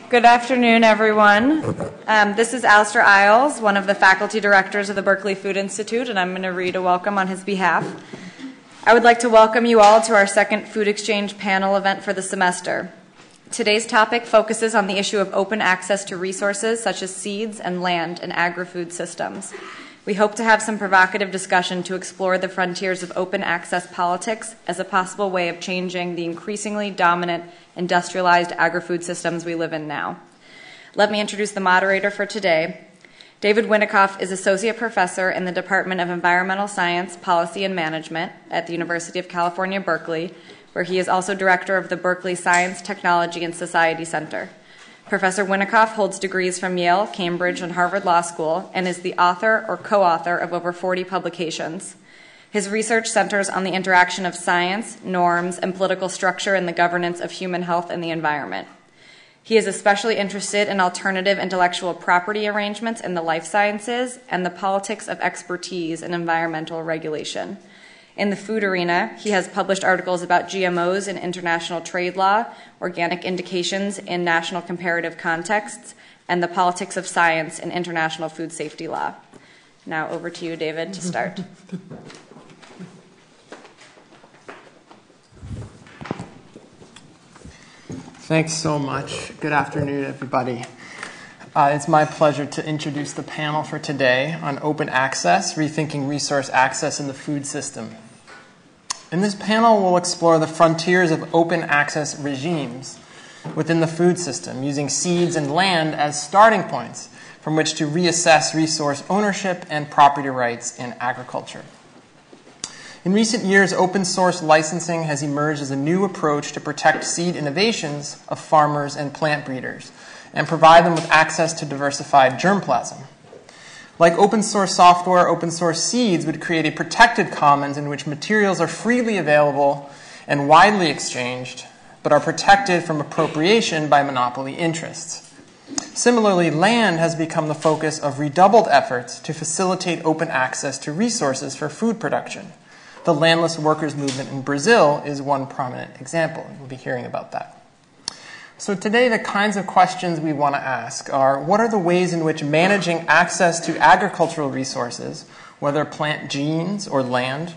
Good afternoon, everyone. This is Alistair Isles, one of the faculty directors of the Berkeley Food Institute, and I'm going to read a welcome on his behalf. I would like to welcome you all to our second Food Exchange panel event for the semester. Today's topic focuses on the issue of open access to resources such as seeds and land in agri-food systems. We hope to have some provocative discussion to explore the frontiers of open access politics as a possible way of changing the increasingly dominant industrialized agri-food systems we live in now. Let me introduce the moderator for today. David Winnikoff is Associate Professor in the Department of Environmental Science, Policy and Management at the University of California, Berkeley, where he is also Director of the Berkeley Science, Technology, and Society Center. Professor Winnikoff holds degrees from Yale, Cambridge, and Harvard Law School, and is the author or co-author of over 40 publications. His research centers on the interaction of science, norms, and political structure in the governance of human health and the environment. He is especially interested in alternative intellectual property arrangements in the life sciences and the politics of expertise in environmental regulation. In the food arena, he has published articles about GMOs in international trade law, organic indications in national comparative contexts, and the politics of science in international food safety law. Now over to you, David, to start. Thanks so much. Good afternoon, everybody. It's my pleasure to introduce the panel for today on open access, rethinking resource access in the food system. In this panel, we'll explore the frontiers of open access regimes within the food system, using seeds and land as starting points from which to reassess resource ownership and property rights in agriculture. In recent years, open source licensing has emerged as a new approach to protect seed innovations of farmers and plant breeders and provide them with access to diversified germplasm. Like open source software, open source seeds would create a protected commons in which materials are freely available and widely exchanged, but are protected from appropriation by monopoly interests. Similarly, land has become the focus of redoubled efforts to facilitate open access to resources for food production. The Landless Workers Movement in Brazil is one prominent example. We'll be hearing about that. So today, the kinds of questions we want to ask are, what are the ways in which managing access to agricultural resources, whether plant genes or land,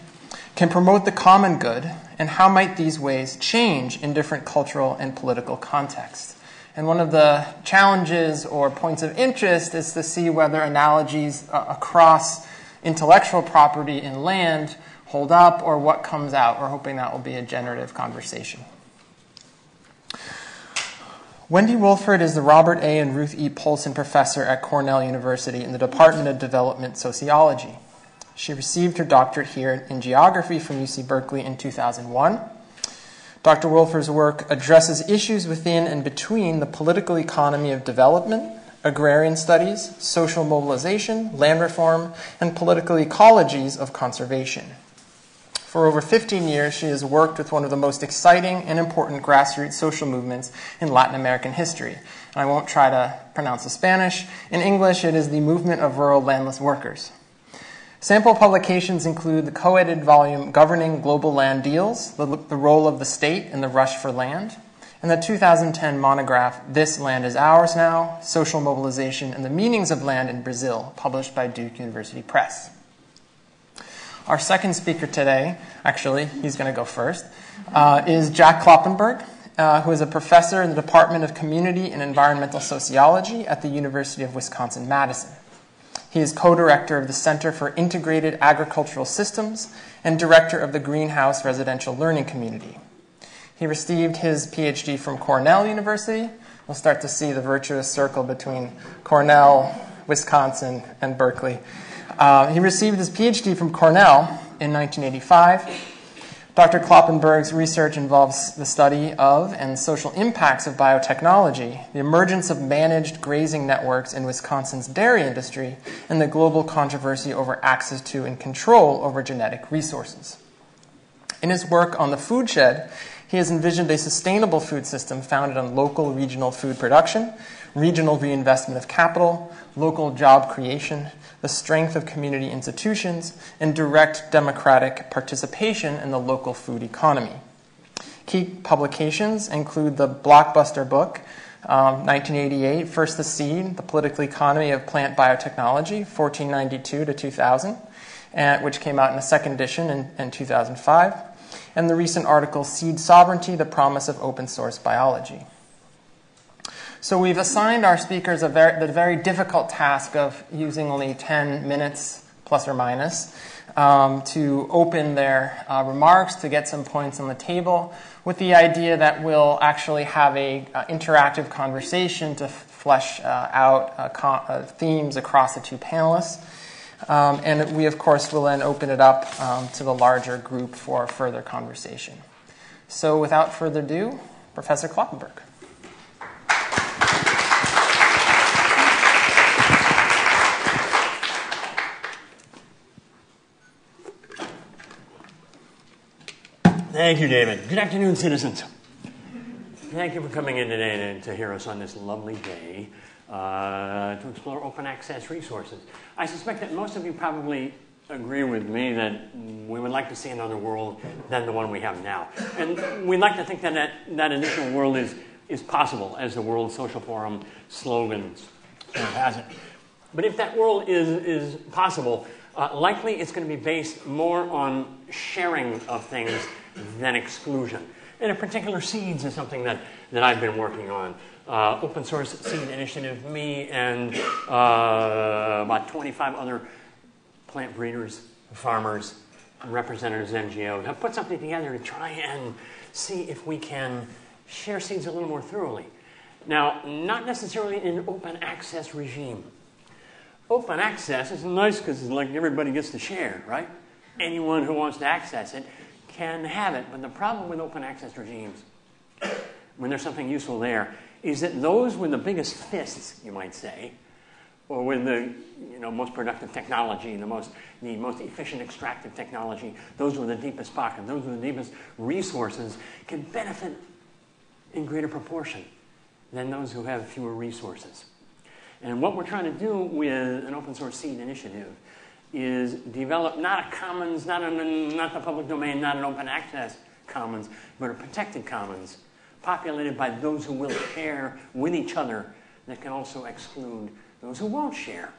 can promote the common good, and how might these ways change in different cultural and political contexts? And one of the challenges or points of interest is to see whether analogies across intellectual property and land hold up or what comes out. We're hoping that will be a generative conversation. Wendy Wolford is the Robert A. and Ruth E. Polson Professor at Cornell University in the Department of Development Sociology. She received her doctorate here in geography from UC Berkeley in 2001. Dr. Wolford's work addresses issues within and between the political economy of development, agrarian studies, social mobilization, land reform, and political ecologies of conservation. For over 15 years, she has worked with one of the most exciting and important grassroots social movements in Latin American history. And I won't try to pronounce the Spanish. In English, it is the Movement of Rural Landless Workers. Sample publications include the co-edited volume Governing Global Land Deals, the Role of the State in the Rush for Land, and the 2010 monograph This Land is Ours Now, Social Mobilization and the Meanings of Land in Brazil, published by Duke University Press. Our second speaker today, actually, he's going to go first, is Jack Kloppenberg, who is a professor in the Department of Community and Environmental Sociology at the University of Wisconsin-Madison. He is co-director of the Center for Integrated Agricultural Systems and director of the Greenhouse Residential Learning Community. He received his PhD from Cornell University. We'll start to see the virtuous circle between Cornell, Wisconsin, and Berkeley. He received his PhD from Cornell in 1985. Dr. Kloppenberg's research involves the study of and social impacts of biotechnology, the emergence of managed grazing networks in Wisconsin's dairy industry, and the global controversy over access to and control over genetic resources. In his work on the food shed, he has envisioned a sustainable food system founded on local regional food production, regional reinvestment of capital, local job creation, the strength of community institutions, and direct democratic participation in the local food economy. Key publications include the blockbuster book, 1988, First the Seed, The Political Economy of Plant Biotechnology, 1492 to 2000, which came out in a second edition in 2005, and the recent article, Seed Sovereignty, The Promise of Open Source Biology. So we've assigned our speakers the very difficult task of using only 10 minutes, plus or minus, to open their remarks, to get some points on the table, with the idea that we'll actually have an interactive conversation to flesh out themes across the two panelists. And we, of course, will then open it up to the larger group for further conversation. So without further ado, Professor Kloppenberg. Thank you, David. Good afternoon, citizens. Thank you for coming in today to hear us on this lovely day to explore open access resources. I suspect that most of you probably agree with me that we would like to see another world than the one we have now. And we'd like to think that that additional world is possible, as the World Social Forum slogan has it. But if that world is possible, likely it's going to be based more on sharing of things than exclusion. And in particular, seeds is something that I've been working on. Open Source Seed Initiative, me and about 25 other plant breeders, farmers, representatives, NGOs have put something together to try and see if we can share seeds a little more thoroughly. Now, not necessarily in an open access regime. Open access is nice because it's like everybody gets to share, right? Anyone who wants to access it can have it. But the problem with open access regimes, when there's something useful there, is that those with the biggest fists, you might say, or with the most productive technology, the most efficient extractive technology, those with the deepest pocket, those with the deepest resources, can benefit in greater proportion than those who have fewer resources. And what we're trying to do with an open source seed initiative is develop not a commons, not the public domain, not an open access commons, but a protected commons populated by those who will share with each other that can also exclude those who won't share.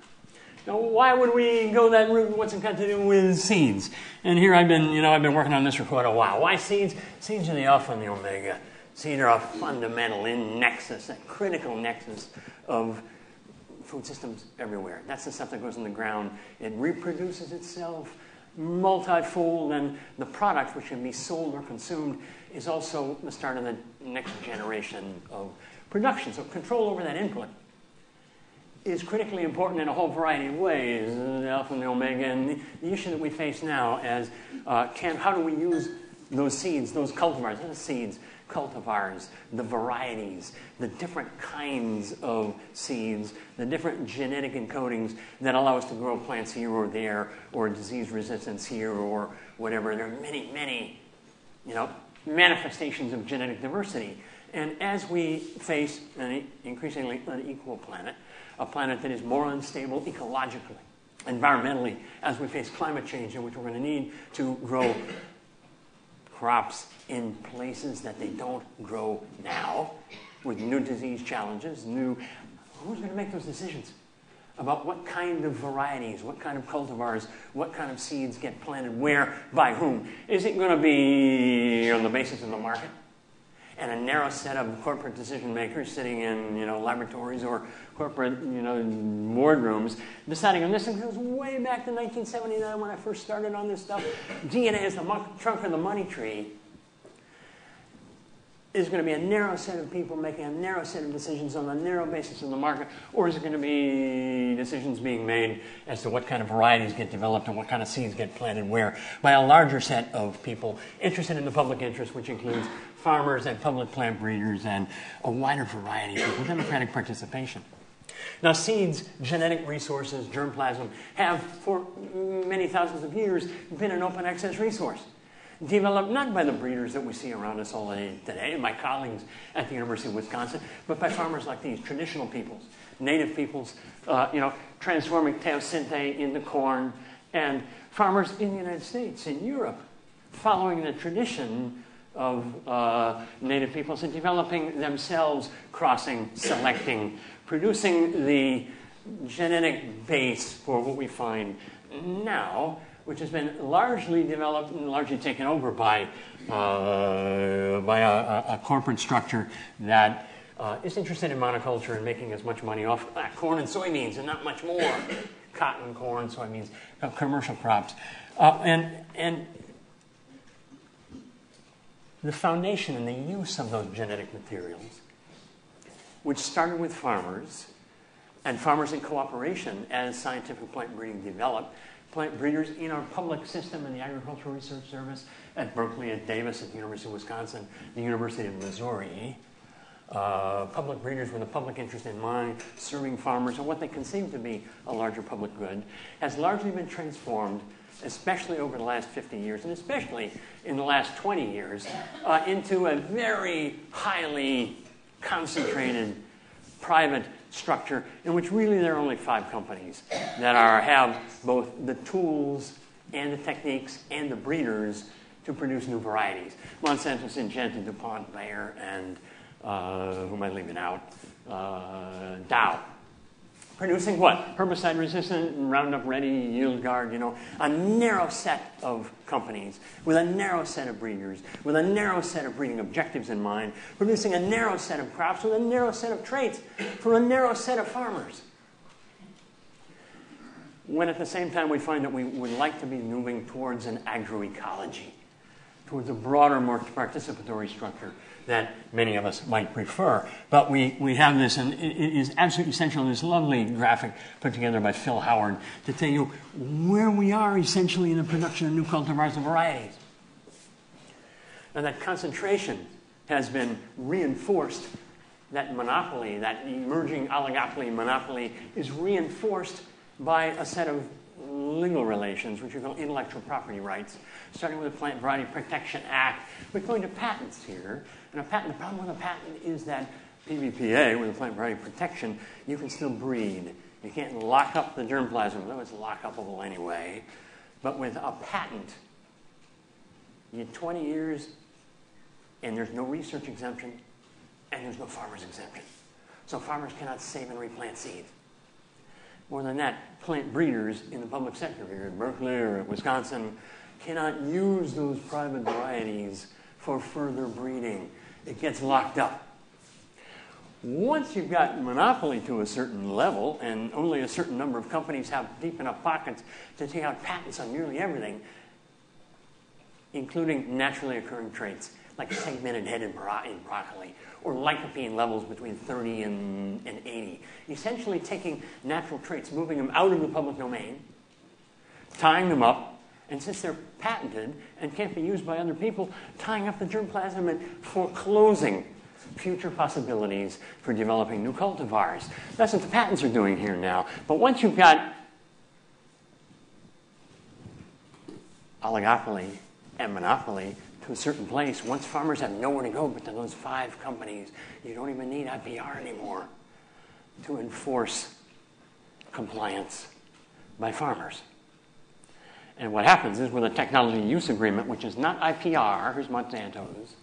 Now, why would we go that route? What's it got to do with seeds? And here I've been working on this for quite a while. Why seeds? Seeds are the alpha and the omega. Seeds are a fundamental nexus, a critical nexus of food systems everywhere. That's the stuff that goes in the ground. It reproduces itself multifold, and the product which can be sold or consumed is also the start of the next generation of production. So control over that input is critically important in a whole variety of ways, the alpha and the omega, and the issue that we face now as how do we use those seeds, those cultivars, not seeds, cultivars, the varieties, the different kinds of seeds, the different genetic encodings that allow us to grow plants here or there, or disease resistance here or whatever. There are many, many, manifestations of genetic diversity. And as we face an increasingly unequal planet, a planet that is more unstable ecologically, environmentally, as we face climate change, in which we're going to need to grow crops in places that they don't grow now, with new disease challenges, who's going to make those decisions about what kind of varieties, what kind of cultivars, what kind of seeds get planted where, by whom? Is it going to be on the basis of the market and a narrow set of corporate decision makers sitting in laboratories or corporate boardrooms deciding on this? It goes way back to 1979 when I first started on this stuff. DNA is the trunk of the money tree. Is going to be a narrow set of people making a narrow set of decisions on a narrow basis of the market, or is it going to be decisions being made as to what kind of varieties get developed and what kind of seeds get planted where by a larger set of people interested in the public interest, which includes farmers and public plant breeders and a wider variety of people, democratic participation? Now, seeds, genetic resources, germplasm, have for many thousands of years been an open access resource, developed not by the breeders that we see around us all today, and my colleagues at the University of Wisconsin, but by farmers like these, traditional peoples, native peoples, transforming teosinte into corn, and farmers in the United States, in Europe, following the tradition of native peoples and developing themselves, crossing, selecting, producing the genetic base for what we find now, which has been largely developed and largely taken over by a corporate structure that is interested in monoculture and making as much money off corn and soybeans and not much more. Cotton, corn, soybeans, commercial crops. And the foundation and the use of those genetic materials, which started with farmers, and farmers in cooperation as scientific plant breeding developed, plant breeders in our public system in the Agricultural Research Service at Berkeley, at Davis, at the University of Wisconsin, the University of Missouri, public breeders with a public interest in mind, serving farmers and what they conceive to be a larger public good, has largely been transformed, especially over the last 50 years, and especially in the last 20 years, into a very highly concentrated private structure in which really there are only 5 companies that have both the tools and the techniques and the breeders to produce new varieties. Monsanto, Syngenta, DuPont, Bayer, and who am I leaving out? Dow. Producing what? Herbicide-resistant, Roundup-ready, yield guard, a narrow set of companies with a narrow set of breeders, with a narrow set of breeding objectives in mind, producing a narrow set of crops with a narrow set of traits for a narrow set of farmers. When at the same time we find that we would like to be moving towards an agroecology, towards a broader, more participatory structure that many of us might prefer. But we have this, and it is absolutely essential, this lovely graphic put together by Phil Howard to tell you where we are essentially in the production of new cultivars and varieties. And that concentration has been reinforced. That monopoly, that emerging oligopoly monopoly, is reinforced by a set of legal relations, which are called intellectual property rights, starting with the Plant Variety Protection Act. We're going to patents here. And the problem with a patent is that PVPA, with the Plant Variety Protection, you can still breed. You can't lock up the germplasm, though it's lock-upable anyway. But with a patent, you get 20 years, and there's no research exemption, and there's no farmer's exemption. So farmers cannot save and replant seed. More than that, plant breeders in the public sector here at Berkeley or at Wisconsin cannot use those private varieties for further breeding. It gets locked up. Once you've got monopoly to a certain level, and only a certain number of companies have deep enough pockets to take out patents on nearly everything, including naturally occurring traits, like segmented head in broccoli, or lycopene levels between 30 and 80. Essentially taking natural traits, moving them out of the public domain, tying them up, and since they're patented and can't be used by other people, tying up the germplasm and foreclosing future possibilities for developing new cultivars. That's what the patents are doing here now. But once you've got oligopoly and monopoly to a certain place, once farmers have nowhere to go but to those 5 companies, you don't even need IPR anymore to enforce compliance by farmers. And what happens is with a technology use agreement, which is not IPR, here's Monsanto's,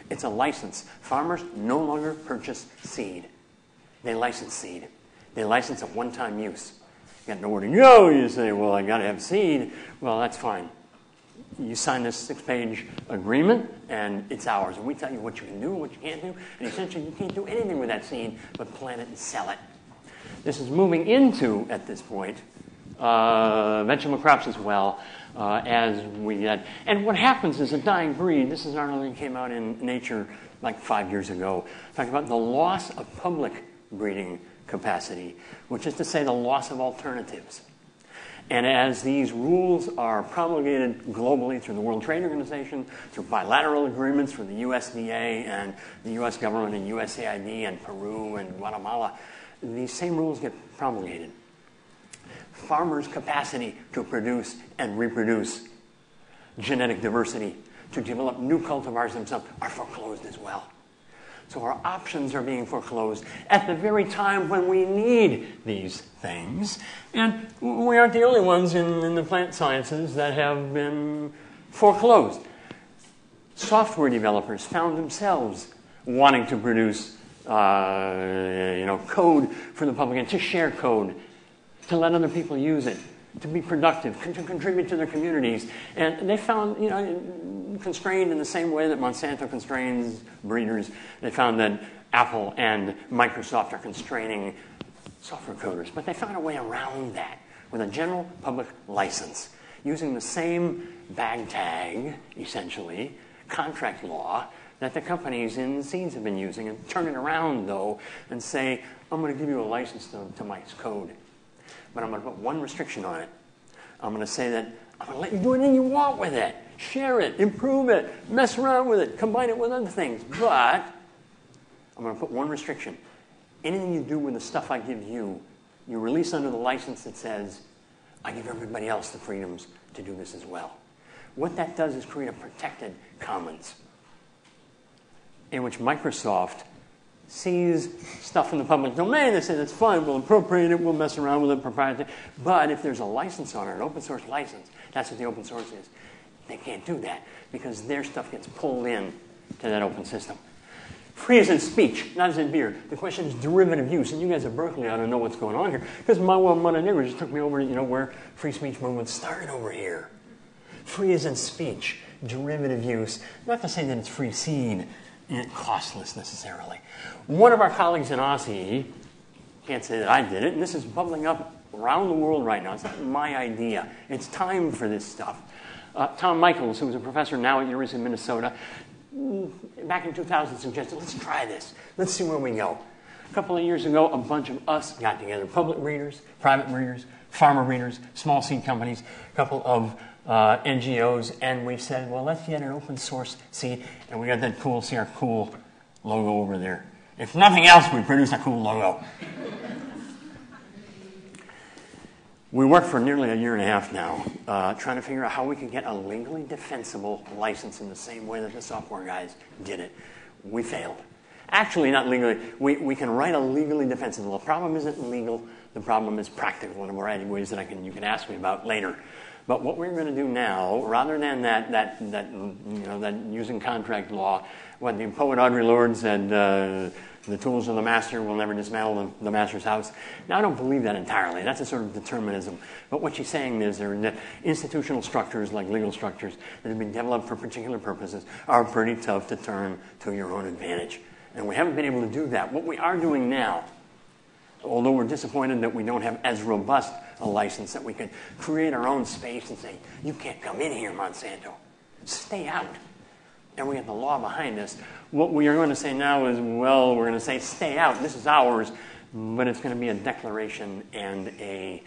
it's a license. Farmers no longer purchase seed. They license seed. They license a one-time use. You got nowhere to go, you say, well, I got to have seed. Well, that's fine. You sign this 6-page agreement, and it's ours. And we tell you what you can do and what you can't do. And essentially, you can't do anything with that seed but plant it and sell it. This is moving into, at this point, vegetable crops as well, as we get. And what happens is a dying breed, this is an article that came out in Nature like 5 years ago, talking about the loss of public breeding capacity, which is to say the loss of alternatives. And as these rules are promulgated globally through the World Trade Organization, through bilateral agreements for the USDA and the U.S. government and USAID and Peru and Guatemala, these same rules get promulgated. Farmers' capacity to produce and reproduce genetic diversity, to develop new cultivars themselves, are foreclosed as well. So our options are being foreclosed at the very time when we need these things. And we aren't the only ones in the plant sciences that have been foreclosed. software developers found themselves wanting to produce code for the public and to share code, to let other people use it, to be productive, to contribute to their communities. And they found, constrained in the same way that Monsanto constrains breeders, they found that Apple and Microsoft are constraining software coders. But they found a way around that with a general public license, using the same bag tag, essentially, contract law, that the companies in seeds have been using, and turn it around, though, and say, I'm going to give you a license to my code, but I'm going to put one restriction on it. I'm going to say that I'm going to let you do anything you want with it. Share it, improve it, mess around with it, combine it with other things. But I'm going to put one restriction. Anything you do with the stuff I give you, you release under the license that says, I give everybody else the freedoms to do this as well. What that does is create a protected commons in which Microsoft sees stuff in the public domain. They say, that's fine, we'll appropriate it, we'll mess around with it, proprietary. But if there's a license on it, an open source license, that's what the open source is. They can't do that because their stuff gets pulled in to that open system. Free as in speech, not as in beer. The question is derivative use, and you guys at Berkeley ought to know what's going on here, because Manuel Montenegro just took me over to, where free speech movement started over here. Free as in speech, derivative use. Not to say that it's free seed, costless necessarily. One of our colleagues in Aussie, can't say that I did it, and this is bubbling up around the world right now. It's not my idea. It's time for this stuff. Tom Michaels, who was a professor now at University of Minnesota, back in 2000 suggested, let's try this. Let's see where we go. A couple of years ago, a bunch of us got together, public breeders, private breeders, farmer breeders, small seed companies, a couple of NGOs, and we said, well, let's get an open source seed, and we got that cool, see our cool logo over there. If nothing else, we produced a cool logo. We worked for nearly a year and a half now, trying to figure out how we could get a legally defensible license in the same way that the software guys did it. We failed. Actually, not legally. We can write a legally defensible. The problem isn't legal. The problem is practical in a variety of ways that you can ask me about later. But what we're going to do now, rather than that using contract law, what the poet Audre Lorde said, the tools of the master will never dismantle the master's house. Now, I don't believe that entirely. That's a sort of determinism. But what she's saying is there are institutional structures, like legal structures, that have been developed for particular purposes, are pretty tough to turn to your own advantage. And we haven't been able to do that. What we are doing now, although we're disappointed that we don't have as robust a license that we could create our own space and say, you can't come in here, Monsanto. Stay out. And we have the law behind us. What we are going to say now is, well, we're going to say, stay out. This is ours. But it's going to be a declaration and a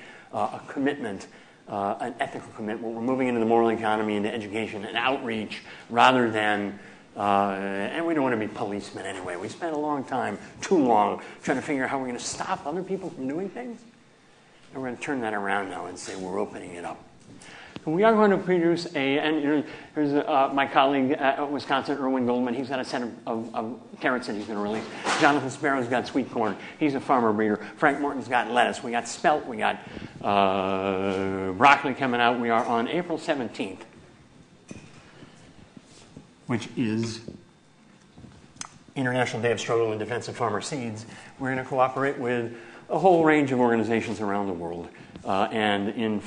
commitment, an ethical commitment. We're moving into the moral economy, into education and outreach, rather than, and we don't want to be policemen anyway. We spent a long time, too long, trying to figure out how we're going to stop other people from doing things. And we're going to turn that around now and say we're opening it up. We are going to produce and here's my colleague at Wisconsin, Erwin Goldman. He's got a set of carrots that he's going to release. Jonathan Sparrow's got sweet corn. He's a farmer breeder. Frank Morton's got lettuce. We got spelt. We got broccoli coming out. We are on April 17th, which is International Day of Struggle in Defense of Farmer Seeds. We're going to cooperate with a whole range of organizations around the world. And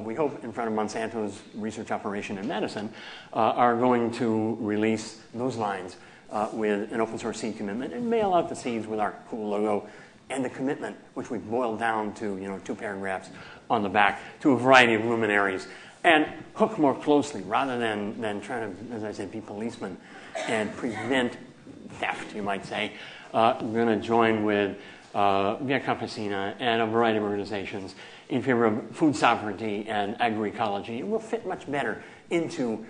we hope in front of Monsanto's research operation in medicine, are going to release those lines with an open source seed commitment and mail out the seeds with our cool logo and the commitment, which we've boiled down to 2 paragraphs on the back, to a variety of luminaries, and hook more closely rather than trying to, as I said, be policemen and prevent theft, you might say. We're going to join with Via Campesina and a variety of organizations in favor of food sovereignty and agroecology. It will fit much better into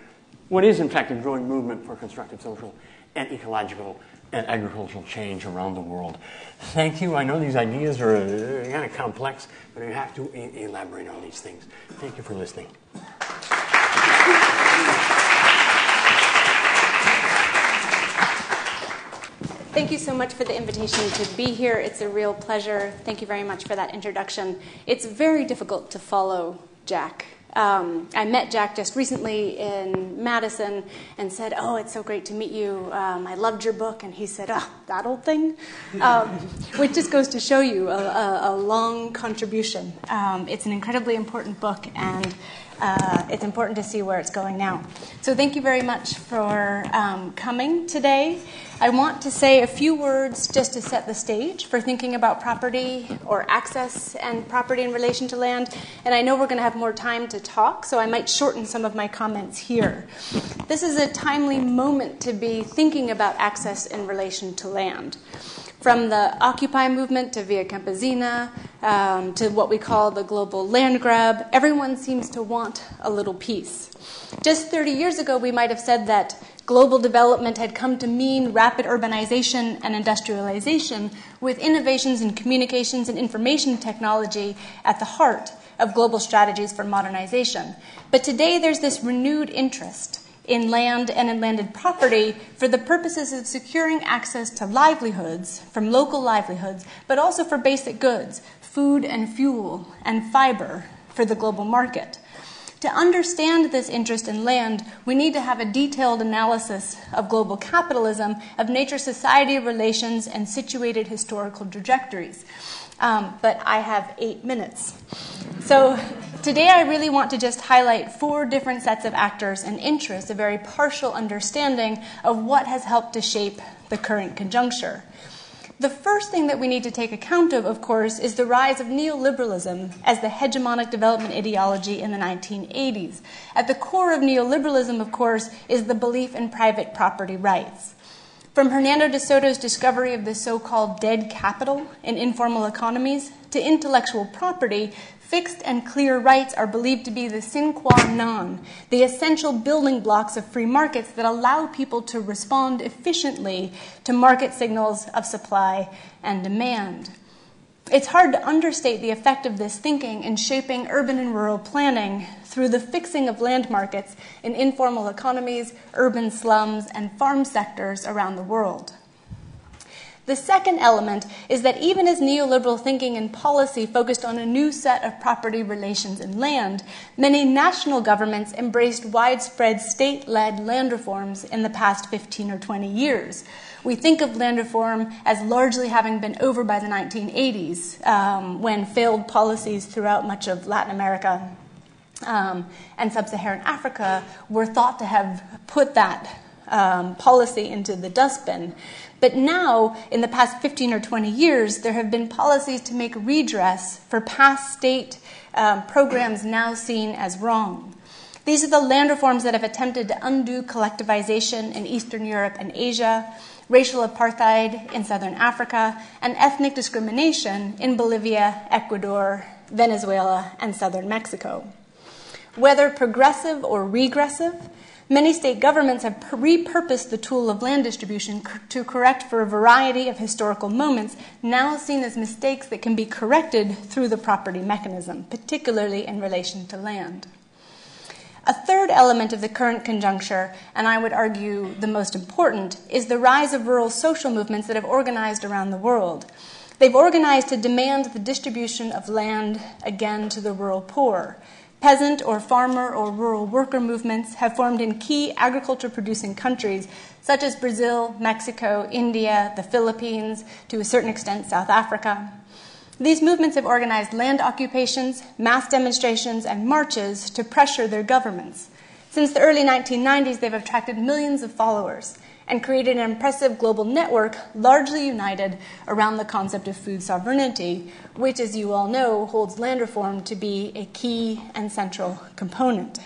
what is, in fact, a growing movement for constructive social and ecological and agricultural change around the world. Thank you. I know these ideas are kind of complex, but you have to elaborate on these things. Thank you for listening. Thank you so much for the invitation to be here. It's a real pleasure. Thank you very much for that introduction. It's very difficult to follow Jack I met Jack just recently in Madison and said, "Oh, it's so great to meet you. I loved your book." And he said, "Oh, that old thing," which just goes to show you a long contribution. It's an incredibly important book, and it's important to see where it's going now. So thank you very much for coming today. I want to say a few words just to set the stage for thinking about property or access and property in relation to land. And I know we're going to have more time to talk, so I might shorten some of my comments here. This is a timely moment to be thinking about access in relation to land. From the Occupy movement to Via Campesina to what we call the global land grab, everyone seems to want a little piece. Just 30 years ago, we might have said that global development had come to mean rapid urbanization and industrialization, with innovations in communications and information technology at the heart of global strategies for modernization. But today, there's this renewed interest in land and in landed property for the purposes of securing access to livelihoods, from local livelihoods, but also for basic goods, food and fuel and fiber for the global market. To understand this interest in land, we need to have a detailed analysis of global capitalism, of nature-society relations, and situated historical trajectories. But I have 8 minutes. So today I really want to just highlight 4 different sets of actors and interests, a very partial understanding of what has helped to shape the current conjuncture. The first thing that we need to take account of course, is the rise of neoliberalism as the hegemonic development ideology in the 1980s. At the core of neoliberalism, of course, is the belief in private property rights. From Hernando de Soto's discovery of the so-called dead capital in informal economies to intellectual property, fixed and clear rights are believed to be the sine qua non, the essential building blocks of free markets that allow people to respond efficiently to market signals of supply and demand. It's hard to understate the effect of this thinking in shaping urban and rural planning through the fixing of land markets in informal economies, urban slums, and farm sectors around the world. The second element is that even as neoliberal thinking and policy focused on a new set of property relations in land, many national governments embraced widespread state-led land reforms in the past 15 or 20 years. We think of land reform as largely having been over by the 1980s, when failed policies throughout much of Latin America and sub-Saharan Africa were thought to have put that policy into the dustbin. But now, in the past 15 or 20 years, there have been policies to make redress for past state programs now seen as wrong. These are the land reforms that have attempted to undo collectivization in Eastern Europe and Asia, racial apartheid in Southern Africa, and ethnic discrimination in Bolivia, Ecuador, Venezuela, and Southern Mexico. Whether progressive or regressive, many state governments have repurposed the tool of land distribution to correct for a variety of historical moments now seen as mistakes that can be corrected through the property mechanism, particularly in relation to land. A third element of the current conjuncture, and I would argue the most important, is the rise of rural social movements that have organized around the world. They've organized to demand the distribution of land again to the rural poor. Peasant or farmer or rural worker movements have formed in key agriculture-producing countries such as Brazil, Mexico, India, the Philippines, to a certain extent South Africa. These movements have organized land occupations, mass demonstrations, and marches to pressure their governments. Since the early 1990s, they've attracted millions of followers and created an impressive global network largely united around the concept of food sovereignty, which, as you all know, holds land reform to be a key and central component.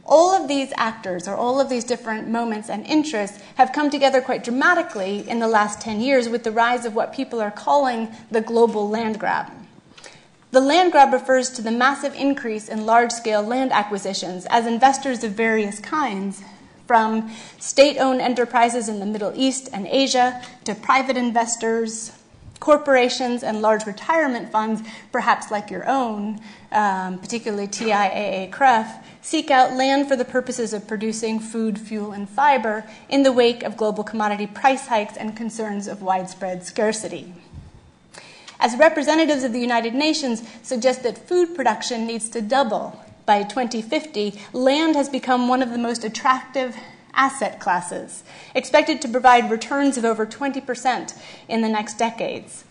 All of these actors, or all of these different moments and interests, have come together quite dramatically in the last 10 years with the rise of what people are calling the global land grab. The land grab refers to the massive increase in large-scale land acquisitions as investors of various kinds, from state-owned enterprises in the Middle East and Asia to private investors, corporations, and large retirement funds, perhaps like your own, particularly TIAA-CREF, seek out land for the purposes of producing food, fuel, and fiber in the wake of global commodity price hikes and concerns of widespread scarcity. as representatives of the United Nations suggest that food production needs to double by 2050, land has become one of the most attractive asset classes, expected to provide returns of over 20% in the next decades.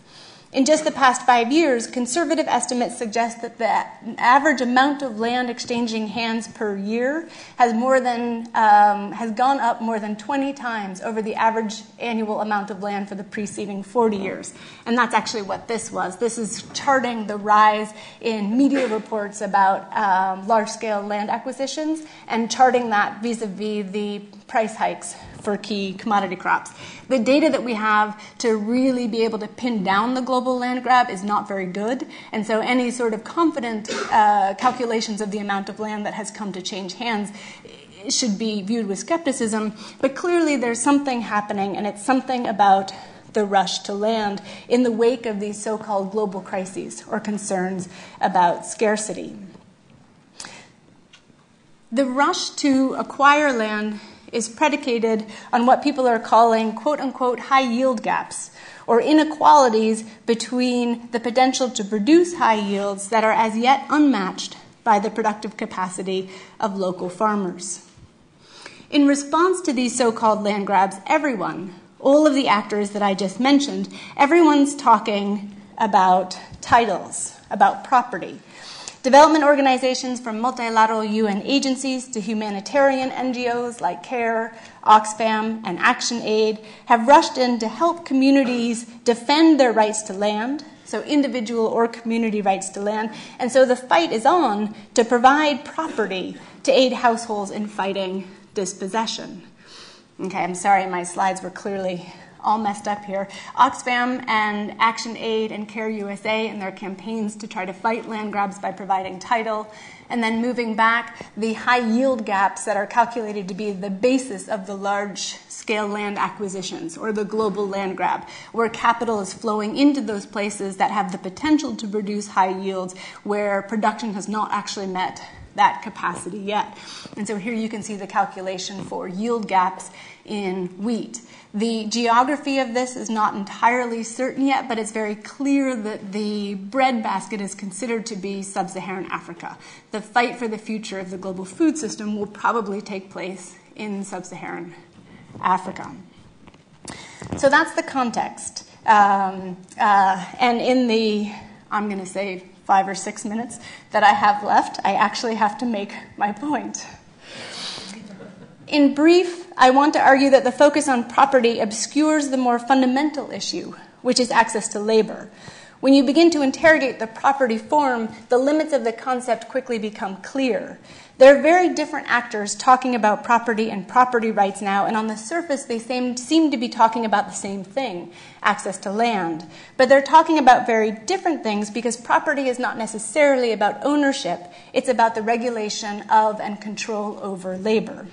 In just the past 5 years, conservative estimates suggest that the average amount of land exchanging hands per year has gone up more than 20 times over the average annual amount of land for the preceding 40 years. And that's actually what this was. This is charting the rise in media reports about large-scale land acquisitions and charting that vis-a-vis the price hikes for key commodity crops. The data that we have to really be able to pin down the global land grab is not very good, and so any sort of confident calculations of the amount of land that has come to change hands should be viewed with skepticism, but clearly there's something happening, and it's something about the rush to land in the wake of these so-called global crises or concerns about scarcity. The rush to acquire land is predicated on what people are calling quote-unquote high yield gaps, or inequalities between the potential to produce high yields that are as yet unmatched by the productive capacity of local farmers. In response to these so-called land grabs, everyone, all of the actors that I just mentioned, everyone's talking about titles, about property. Development organizations from multilateral UN agencies to humanitarian NGOs like CARE, Oxfam, and ActionAid have rushed in to help communities defend their rights to land, so individual or community rights to land, and so the fight is on to provide property to aid households in fighting dispossession. Okay, I'm sorry, my slides were clearly all messed up here. Oxfam and ActionAid and CARE USA in their campaigns to try to fight land grabs by providing title, and then moving back the high yield gaps that are calculated to be the basis of the large-scale land acquisitions or the global land grab, where capital is flowing into those places that have the potential to produce high yields where production has not actually met that capacity yet. And so here you can see the calculation for yield gaps in wheat. The geography of this is not entirely certain yet, but it's very clear that the breadbasket is considered to be sub-Saharan Africa. The fight for the future of the global food system will probably take place in sub-Saharan Africa. So that's the context. And in the, I'm going to say, 5 or 6 minutes that I have left, I actually have to make my point. In brief, I want to argue that the focus on property obscures the more fundamental issue, which is access to labor. When you begin to interrogate the property form, the limits of the concept quickly become clear. There are very different actors talking about property and property rights now, and on the surface they seem to be talking about the same thing, access to land. But they're talking about very different things because property is not necessarily about ownership, it's about the regulation of and control over labor.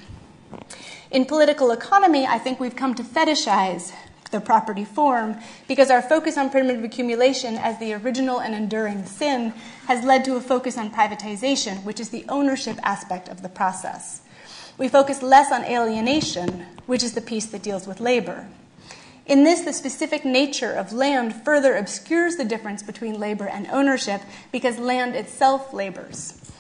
In political economy, I think we've come to fetishize the property form because our focus on primitive accumulation as the original and enduring sin has led to a focus on privatization, which is the ownership aspect of the process. We focus less on alienation, which is the piece that deals with labor. In this, the specific nature of land further obscures the difference between labor and ownership because land itself labors.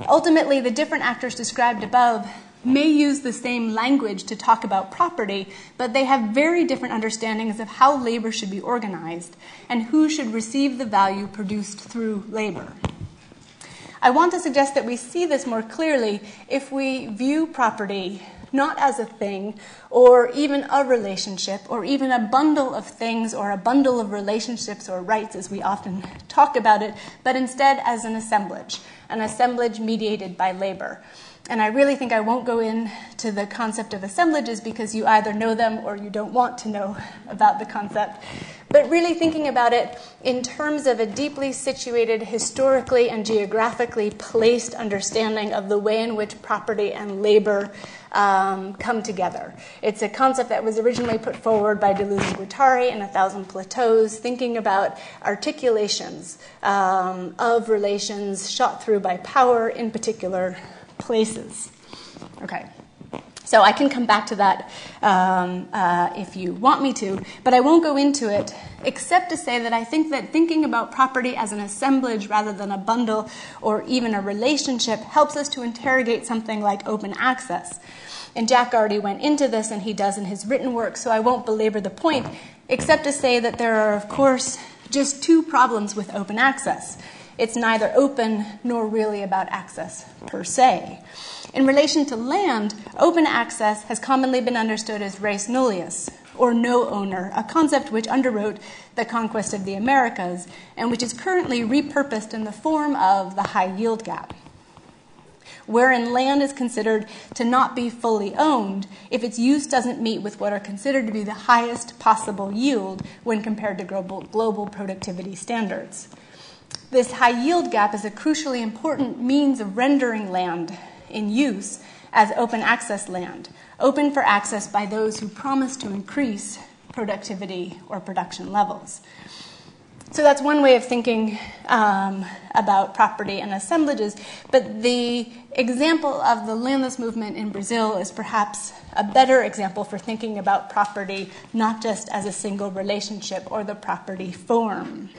Ultimately, the different actors described above may use the same language to talk about property, but they have very different understandings of how labor should be organized and who should receive the value produced through labor. I want to suggest that we see this more clearly if we view property not as a thing or even a relationship or even a bundle of things or a bundle of relationships or rights as we often talk about it, but instead as an assemblage mediated by labor. And I really think I won't go into the concept of assemblages because you either know them or you don't want to know about the concept. But really thinking about it in terms of a deeply situated, historically and geographically placed understanding of the way in which property and labor come together. It's a concept that was originally put forward by Deleuze and Guattari in 1,000 Plateaus, thinking about articulations of relations shot through by power in particular places. Okay. So I can come back to that if you want me to, but I won't go into it except to say that I think that thinking about property as an assemblage rather than a bundle or even a relationship helps us to interrogate something like open access. And Jack already went into this, and he does in his written work, so I won't belabor the point, except to say that there are, of course, just two problems with open access. It's neither open nor really about access per se. In relation to land, open access has commonly been understood as res nullius, or no owner, a concept which underwrote the conquest of the Americas and which is currently repurposed in the form of the high yield gap, wherein land is considered to not be fully owned if its use doesn't meet with what are considered to be the highest possible yield when compared to global productivity standards. This high yield gap is a crucially important means of rendering land in use as open access land, open for access by those who promise to increase productivity or production levels. So that's one way of thinking about property and assemblages, but the example of the landless movement in Brazil is perhaps a better example for thinking about property not just as a single relationship or the property form.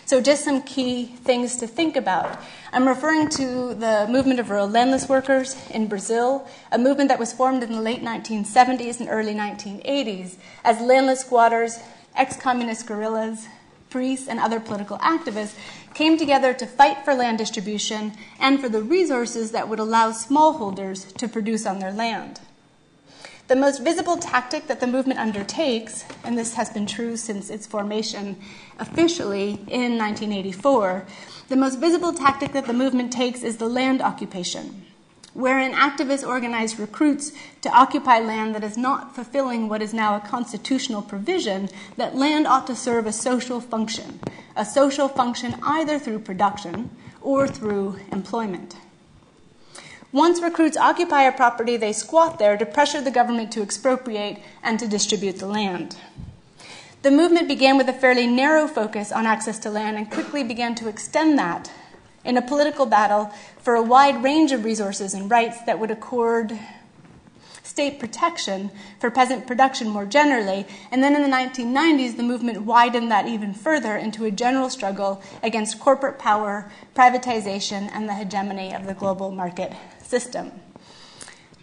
So just some key things to think about. I'm referring to the movement of rural landless workers in Brazil, a movement that was formed in the late 1970s and early 1980s as landless squatters, ex-communist guerrillas, priests, and other political activists came together to fight for land distribution and for the resources that would allow smallholders to produce on their land. The most visible tactic that the movement undertakes, and this has been true since its formation officially in 1984, the most visible tactic that the movement takes is the land occupation, wherein activists organize recruits to occupy land that is not fulfilling what is now a constitutional provision that land ought to serve a social function either through production or through employment. Once recruits occupy a property, they squat there to pressure the government to expropriate and to distribute the land. The movement began with a fairly narrow focus on access to land and quickly began to extend that in a political battle for a wide range of resources and rights that would accord state protection for peasant production more generally. And then in the 1990s, the movement widened that even further into a general struggle against corporate power, privatization, and the hegemony of the global market system.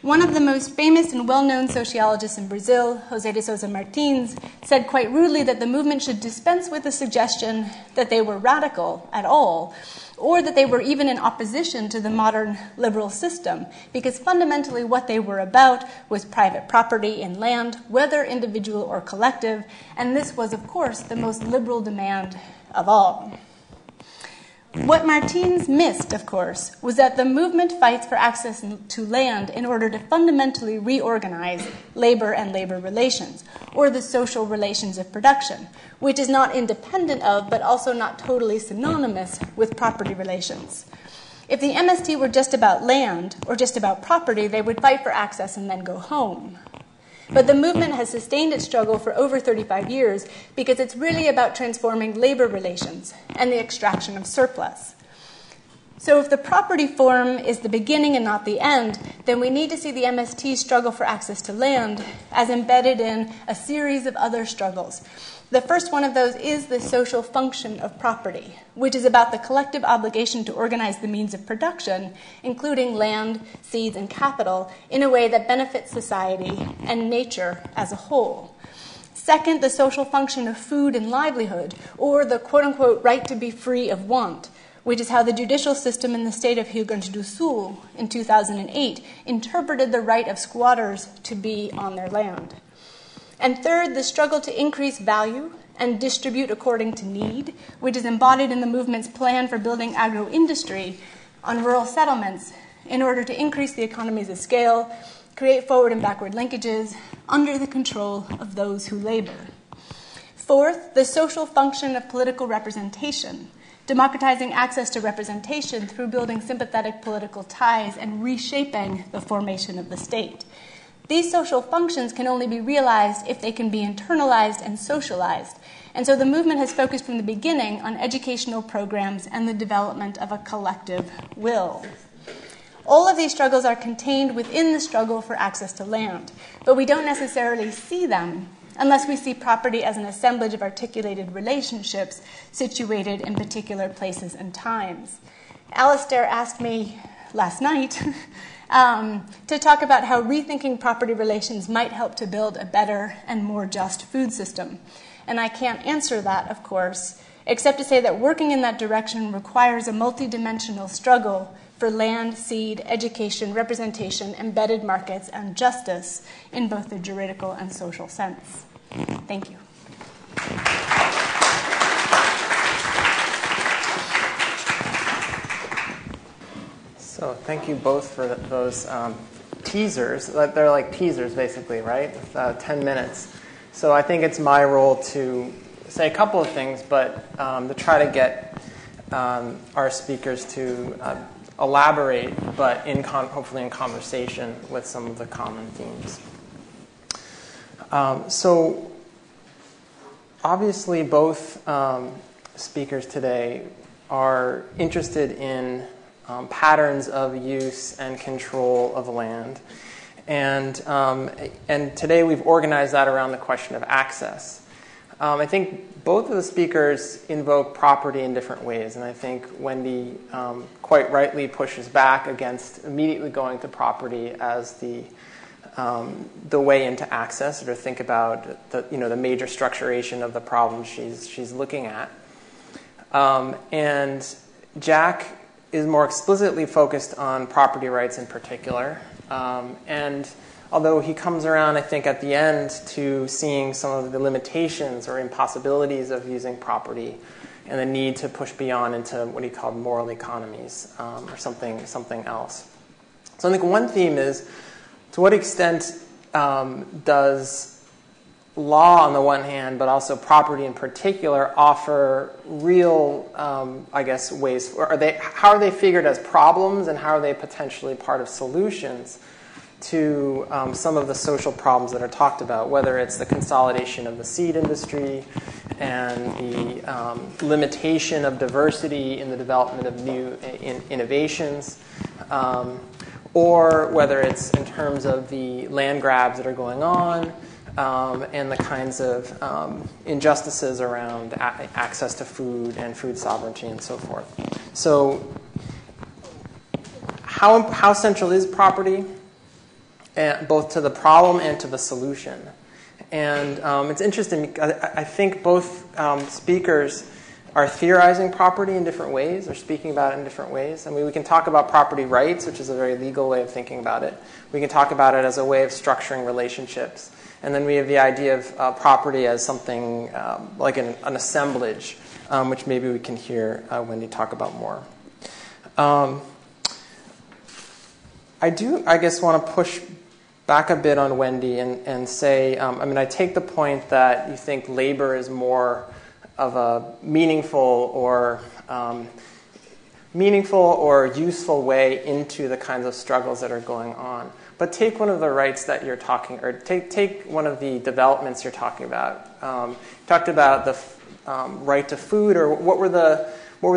One of the most famous and well-known sociologists in Brazil, José de Souza Martins, said quite rudely that the movement should dispense with the suggestion that they were radical at all, or that they were even in opposition to the modern liberal system, because fundamentally what they were about was private property in land, whether individual or collective, and this was, of course, the most liberal demand of all. What Martins missed, of course, was that the movement fights for access to land in order to fundamentally reorganize labor and labor relations, or the social relations of production, which is not independent of, but also not totally synonymous with property relations. If the MST were just about land, or just about property, they would fight for access and then go home. But the movement has sustained its struggle for over 35 years because it's really about transforming labor relations and the extraction of surplus. So if the property form is the beginning and not the end, then we need to see the MST struggle for access to land as embedded in a series of other struggles. The first one of those is the social function of property, which is about the collective obligation to organize the means of production, including land, seeds, and capital, in a way that benefits society and nature as a whole. Second, the social function of food and livelihood, or the quote-unquote right to be free of want, which is how the judicial system in the state of Rio Grande do Sul in 2008 interpreted the right of squatters to be on their land. And third, the struggle to increase value and distribute according to need, which is embodied in the movement's plan for building agro-industry on rural settlements in order to increase the economies of scale, create forward and backward linkages under the control of those who labor. Fourth, the social function of political representation, democratizing access to representation through building sympathetic political ties and reshaping the formation of the state. These social functions can only be realized if they can be internalized and socialized. And so the movement has focused from the beginning on educational programs and the development of a collective will. All of these struggles are contained within the struggle for access to land, but we don't necessarily see them unless we see property as an assemblage of articulated relationships situated in particular places and times. Alistair asked me last night to talk about how rethinking property relations might help to build a better and more just food system. And I can't answer that, of course, except to say that working in that direction requires a multidimensional struggle for land, seed, education, representation, embedded markets, and justice in both the juridical and social sense. Thank you. So thank you both for those teasers. They're like teasers, basically, right? 10 minutes. So I think it's my role to say a couple of things, but to try to get our speakers to elaborate, but hopefully in conversation with some of the common themes. So obviously both speakers today are interested in patterns of use and control of land. And today we've organized that around the question of access. I think both of the speakers invoke property in different ways, and I think Wendy quite rightly pushes back against immediately going to property as the way into access, or to think about the major structuration of the problem she's looking at. And Jack is more explicitly focused on property rights in particular. And although he comes around, I think, at the end to seeing some of the limitations or impossibilities of using property and the need to push beyond into what he called moral economies or something else. So I think one theme is, to what extent does law on the one hand, but also property in particular, offer real, ways? How are they figured as problems, and how are they potentially part of solutions to some of the social problems that are talked about, whether it's the consolidation of the seed industry and the limitation of diversity in the development of new innovations, or whether it's in terms of the land grabs that are going on, and the kinds of injustices around access to food and food sovereignty and so forth. So how central is property, both to the problem and to the solution? And it's interesting because I think both speakers are theorizing property in different ways, or speaking about it in different ways. I mean, we can talk about property rights, which is a very legal way of thinking about it. We can talk about it as a way of structuring relationships. And then we have the idea of property as something like an assemblage, which maybe we can hear Wendy talk about more. I want to push back a bit on Wendy and say, I take the point that you think labor is more of a meaningful or useful way into the kinds of struggles that are going on. But take one of the rights that you're talking, or take one of the developments you're talking about. You talked about the right to food, or what were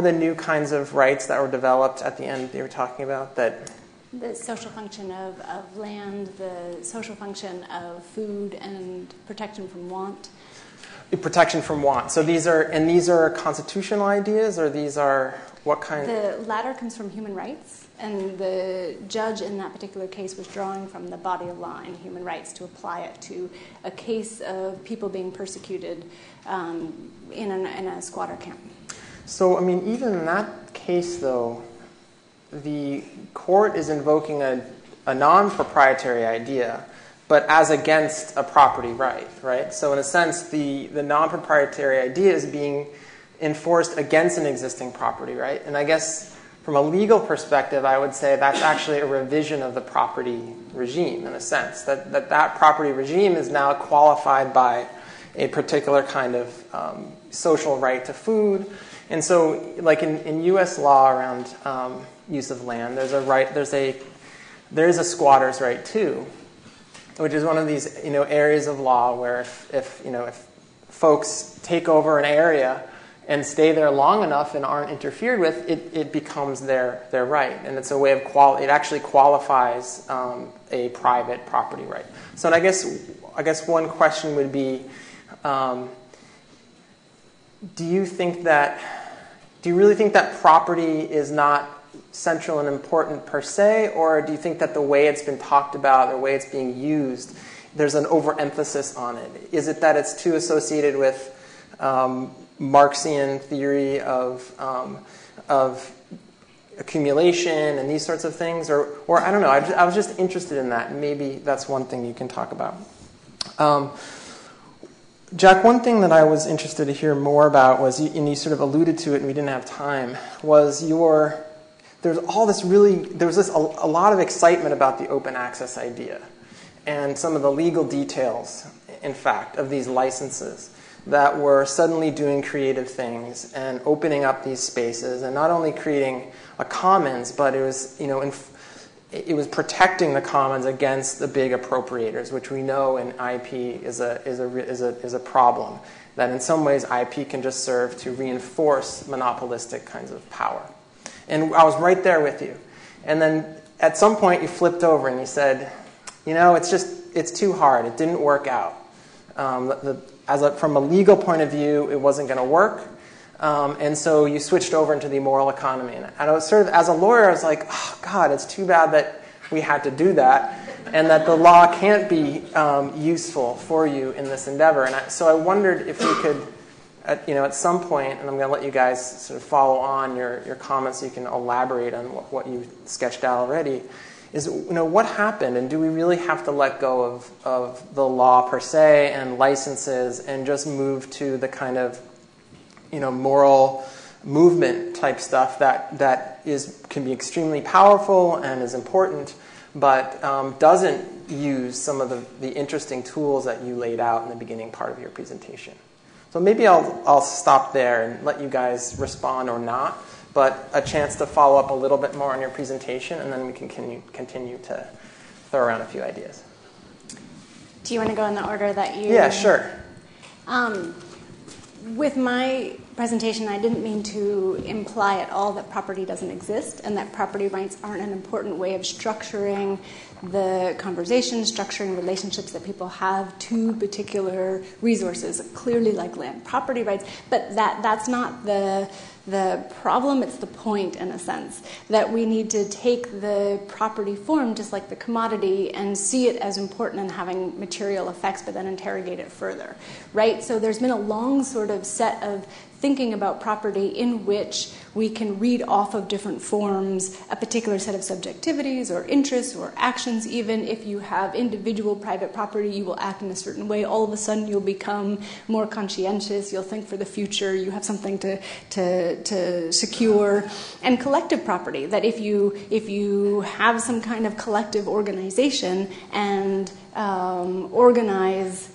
the new kinds of rights that were developed at the end that you were talking about? That the social function of land, the social function of food, and protection from want. Protection from want. So these are constitutional ideas, or these are what kind? The latter comes from human rights, and the judge in that particular case was drawing from the body of law in human rights to apply it to a case of people being persecuted in a squatter camp. So, even in that case, though, the court is invoking a non-proprietary idea, but as against a property right? So in a sense, the non-proprietary idea is being enforced against an existing property right. And I guess from a legal perspective, I would say that's actually a revision of the property regime, in a sense, that property regime is now qualified by a particular kind of social right to food. And so, like in U.S. law around use of land, there is a squatter's right too, which is one of these areas of law where if folks take over an area and stay there long enough and aren't interfered with, it becomes their right. And it's a way of it actually qualifies a private property right. So and I guess one question would be, do you really think that property is not central and important per se, or do you think that the way it's been talked about, the way it's being used, there's an overemphasis on it? Is it that it's too associated with Marxian theory of accumulation and these sorts of things, or I don't know. I was just interested in that, and maybe that's one thing you can talk about. Jack, one thing that I was interested to hear more about was, and you sort of alluded to it, and we didn't have time, was there was a lot of excitement about the open access idea, and some of the legal details, in fact, of these licenses that were suddenly doing creative things and opening up these spaces, and not only creating a commons, but it was, it was protecting the commons against the big appropriators, which we know in IP is a problem. That in some ways IP can just serve to reinforce monopolistic kinds of power. And I was right there with you. And then at some point you flipped over and you said, it's too hard. It didn't work out. From a legal point of view, it wasn't going to work. And so you switched over into the moral economy. And I was sort of, as a lawyer, I was like, oh, God, it's too bad that we had to do that, and that the law can't be useful for you in this endeavor. And so I wondered if we could, at some point, and I'm going to let you guys sort of follow on your comments so you can elaborate on what you sketched out already, is what happened, and do we really have to let go of the law per se and licenses and just move to the kind of moral movement type stuff that can be extremely powerful and is important, but doesn't use some of the interesting tools that you laid out in the beginning part of your presentation. So maybe I'll stop there and let you guys respond or not, but a chance to follow up a little bit more on your presentation, and then we can continue to throw around a few ideas. Do you want to go in the order that you... Yeah, sure. With my presentation, I didn't mean to imply at all that property doesn't exist and that property rights aren't an important way of structuring the conversation, structuring relationships that people have to particular resources, clearly like land. Property rights, but that's not the problem, it's the point in a sense, that we need to take the property form, just like the commodity, and see it as important and having material effects, but then interrogate it further, right? So there's been a long sort of set of thinking about property in which we can read off of different forms a particular set of subjectivities or interests or actions. Even if you have individual private property, you will act in a certain way. All of a sudden you'll become more conscientious, you'll think for the future, you have something to secure. And collective property, that if you have some kind of collective organization and organize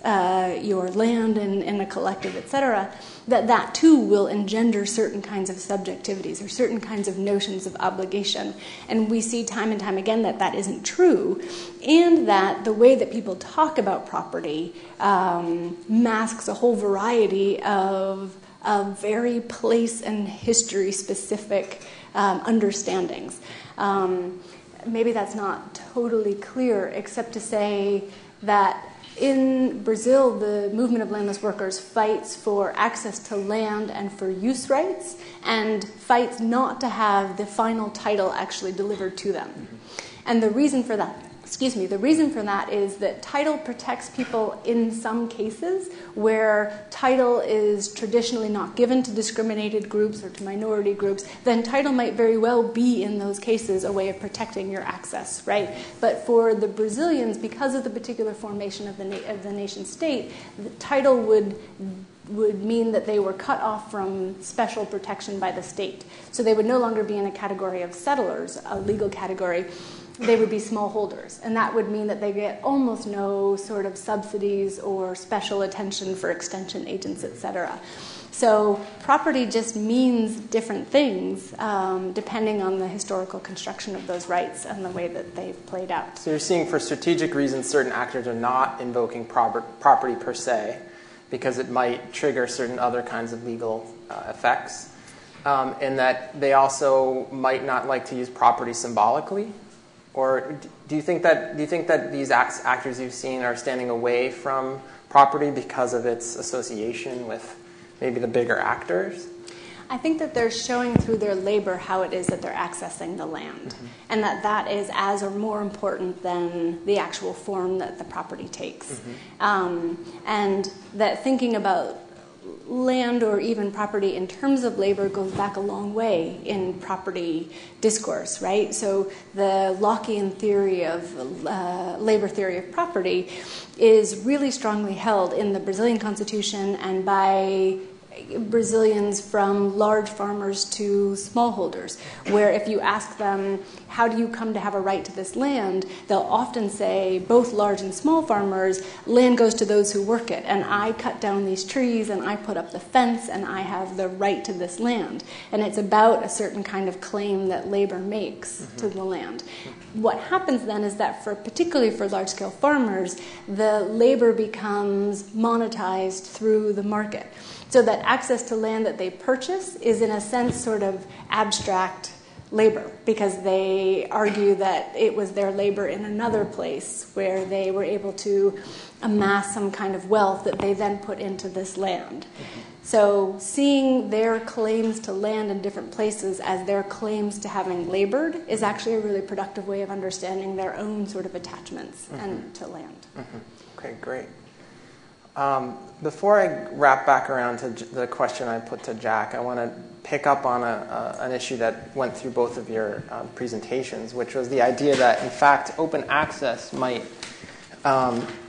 your land in a collective, etc., that too will engender certain kinds of subjectivities or certain kinds of notions of obligation. And we see time and time again that isn't true, and that the way that people talk about property masks a whole variety of very place and history specific understandings. Maybe that's not totally clear, except to say that in Brazil, the movement of landless workers fights for access to land and for use rights, and fights not to have the final title actually delivered to them. And the reason for that is that title protects people in some cases where title is traditionally not given to discriminated groups or to minority groups. Then title might very well be, in those cases, a way of protecting your access, right? But for the Brazilians, because of the particular formation of the nation state, the title would mean that they were cut off from special protection by the state. So they would no longer be in a category of settlers, a legal category. They would be smallholders, and that would mean that they get almost no sort of subsidies or special attention for extension agents, etc. So property just means different things depending on the historical construction of those rights and the way that they've played out. So you're seeing, for strategic reasons, certain actors are not invoking property per se, because it might trigger certain other kinds of legal effects, and that they also might not like to use property symbolically? Or do you think that these actors you've seen are standing away from property because of its association with maybe the bigger actors? I think that they're showing through their labor how it is that they're accessing the land, and that is as or more important than the actual form that the property takes. And that thinking about land or even property in terms of labor goes back a long way in property discourse, right? So the Lockean theory of labor theory of property is really strongly held in the Brazilian Constitution and by Brazilians from large farmers to smallholders, where if you ask them, how do you come to have a right to this land, they'll often say, both large and small farmers, land goes to those who work it, and I cut down these trees, and I put up the fence, and I have the right to this land. And it's about a certain kind of claim that labor makes to the land. What happens then is that particularly for large-scale farmers, the labor becomes monetized through the market. So that access to land that they purchase is, in a sense, sort of abstract labor, because they argue that it was their labor in another place where they were able to amass some kind of wealth that they then put into this land. So seeing their claims to land in different places as their claims to having labored is actually a really productive way of understanding their own sort of attachments and to land. Okay, great. Before I wrap back around to the question I put to Jack, I want to pick up on an issue that went through both of your presentations, which was the idea that, in fact, open access might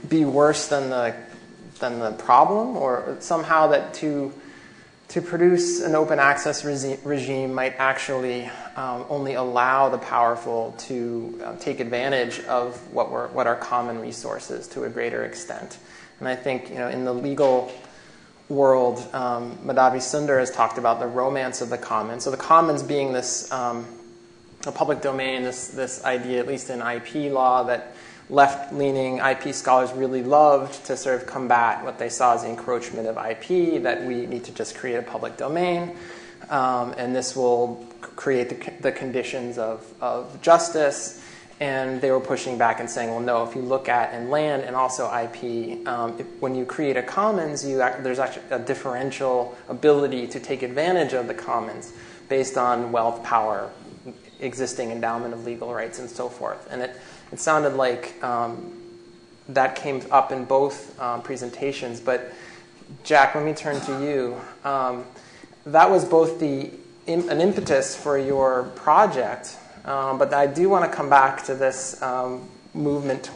be worse than the problem, or somehow that to produce an open access regime might actually only allow the powerful to take advantage of what are common resources to a greater extent. And I think, in the legal world, Madhavi Sundar has talked about the romance of the commons. So the commons being this a public domain, this idea, at least in IP law, that left-leaning IP scholars really loved to sort of combat what they saw as the encroachment of IP, that we need to just create a public domain, and this will create the conditions of justice. And they were pushing back and saying, well, no, if you look at land and also IP, when you create a commons, there's actually a differential ability to take advantage of the commons based on wealth, power, existing endowment of legal rights, and so forth. And it sounded like that came up in both presentations. But Jack, let me turn to you. That was both an impetus for your project, but I do want to come back to this movement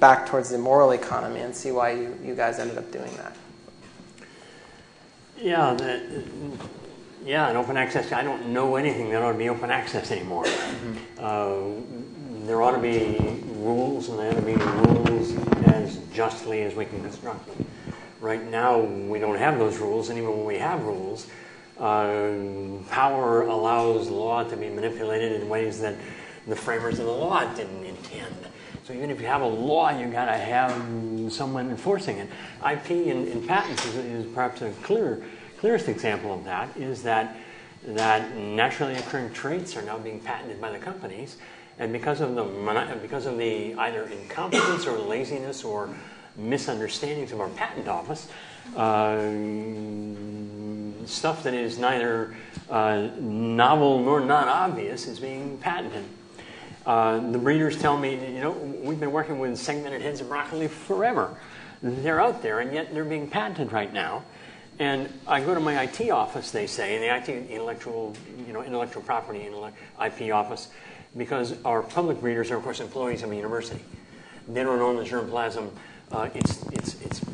back towards the moral economy and see why you guys ended up doing that. Yeah, and open access, I don't know anything that ought to be open access anymore. There ought to be rules, and there ought to be rules as justly as we can construct them. Right now, we don't have those rules, and even when we have rules, power allows law to be manipulated in ways that the framers of the law didn't intend. So even if you have a law, you've got to have someone enforcing it. IP in patents is perhaps a clearest example of that, is that naturally occurring traits are now being patented by the companies, and because of the either incompetence or laziness or misunderstandings of our patent office, stuff that is neither novel nor not obvious is being patented. The breeders tell me, we've been working with segmented heads of broccoli forever. They're out there, and yet they're being patented right now. And I go to my IT office, they say, in the IT intellectual property, IP office, because our public breeders are, of course, employees of a university. They don't own the germplasm. It's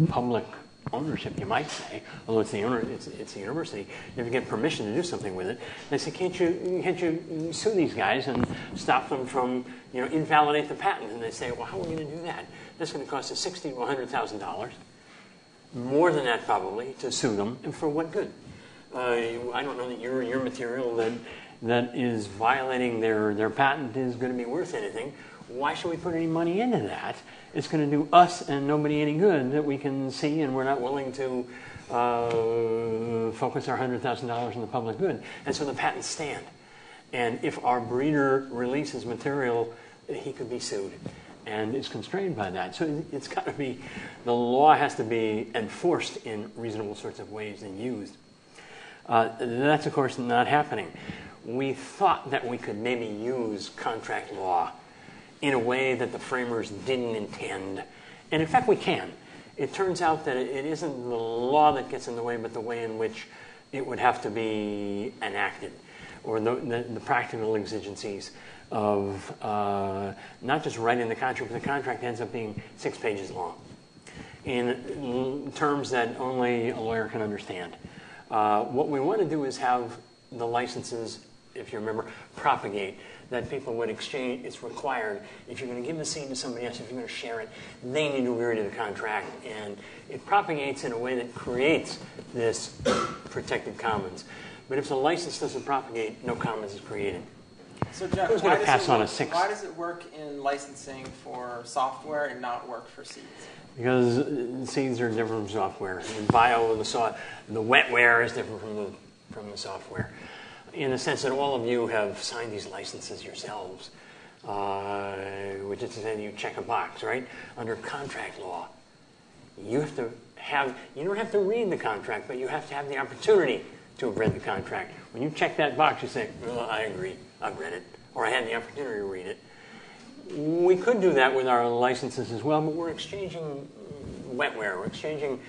public ownership, you might say, although it's the university. If you get permission to do something with it, they say, can't you sue these guys and stop them from, invalidate the patent? And they say, well, how are we going to do that? That's going to cost us $60,000 to $100,000. More than that, probably, to sue them, and for what good? I don't know that your material that is violating their patent is going to be worth anything. Why should we put any money into that? It's going to do us and nobody any good that we can see, and we're not willing to focus our $100,000 on the public good. And so the patents stand. And if our breeder releases material, he could be sued and is constrained by that. So it's got to be, the law has to be enforced in reasonable sorts of ways and used. That's, of course, not happening. We thought that we could maybe use contract law in a way that the framers didn't intend. And in fact, we can. It turns out that it isn't the law that gets in the way, but the way in which it would have to be enacted, or the practical exigencies of not just writing the contract, but the contract ends up being 6 pages long in terms that only a lawyer can understand. What we want to do is have the licenses, if you remember, propagate, that people would exchange. It's required. If you're going to give the seed to somebody else, if you're going to share it, they need to agree to the contract. And it propagates in a way that creates this protected commons. But if the license doesn't propagate, no commons is created. So Jeff, who's going to pass on a 6? Why does it work in licensing for software and not work for seeds? Because seeds are different from software. The bio and the wetware is different from the software, in the sense that all of you have signed these licenses yourselves, which is to say you check a box, right? Under contract law, you don't have to read the contract, but you have to have the opportunity to have read the contract. When you check that box, you say, well, I agree, I've read it, or I had the opportunity to read it. We could do that with our licenses as well, but we're exchanging wetware, we're exchanging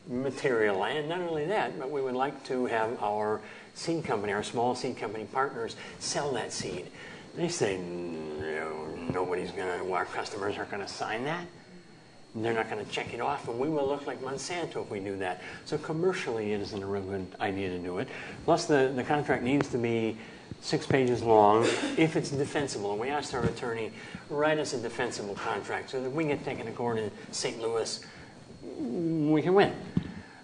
material, and not only that, but we would like to have our seed company, our small seed company partners, sell that seed. They say, no, our customers aren't going to sign that. They're not going to check it off, and we will look like Monsanto if we do that. So commercially, it isn't a real good idea to do it. Plus, the contract needs to be 6 pages long if it's defensible. And we asked our attorney, write us a defensible contract so that we get taken to court in St. Louis, we can win.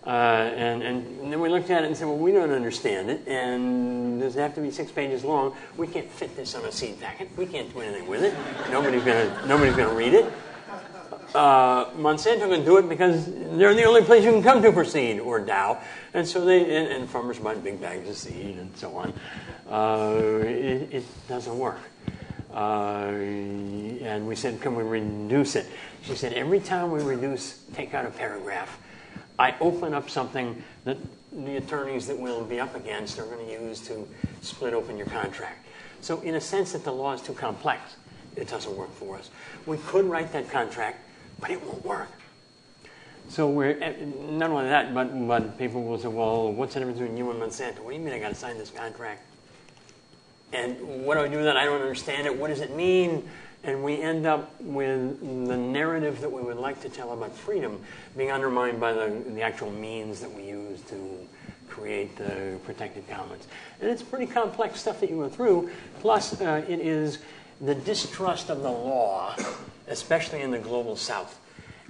And then we looked at it and said, well, we don't understand it, and does it have to be 6 pages long? We can't fit this on a seed packet. We can't do anything with it. Nobody's going to read it. Monsanto can do it because they're the only place you can come to for seed, or Dow. And so and farmers buy big bags of seed and so on. It doesn't work. And we said, can we reduce it? She said, every time we take out a paragraph, I open up something that the attorneys that we'll be up against are going to use to split open your contract. So in a sense that the law is too complex, it doesn't work for us. We could write that contract, but it won't work. So we're, not only that, but people will say, well, what's the difference between you and Monsanto? What do you mean I got to sign this contract? And what do I do with that? I don't understand it. What does it mean? And we end up with the narrative that we would like to tell about freedom being undermined by the actual means that we use to create the protected commons. And it's pretty complex stuff that you go through. Plus, it is the distrust of the law, especially in the global south,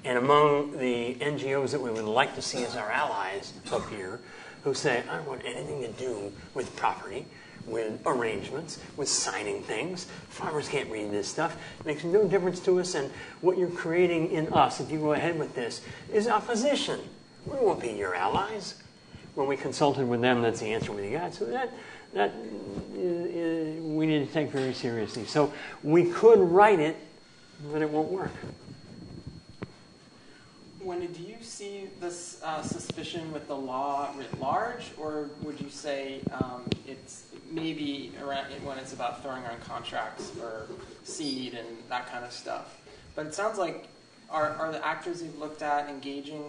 and among the NGOs that we would like to see as our allies up here, who say, I don't want anything to do with property, with arrangements, with signing things. Farmers can't read this stuff. It makes no difference to us, and what you're creating in us, if you go ahead with this, is opposition. We won't be your allies. When we consulted with them, that's the answer we got. So that we need to take very seriously. So we could write it, but it won't work. Wendy, do you see this suspicion with the law writ large, or would you say it's maybe around when it's about throwing around contracts for seed and that kind of stuff? But it sounds like, are the actors you've looked at engaging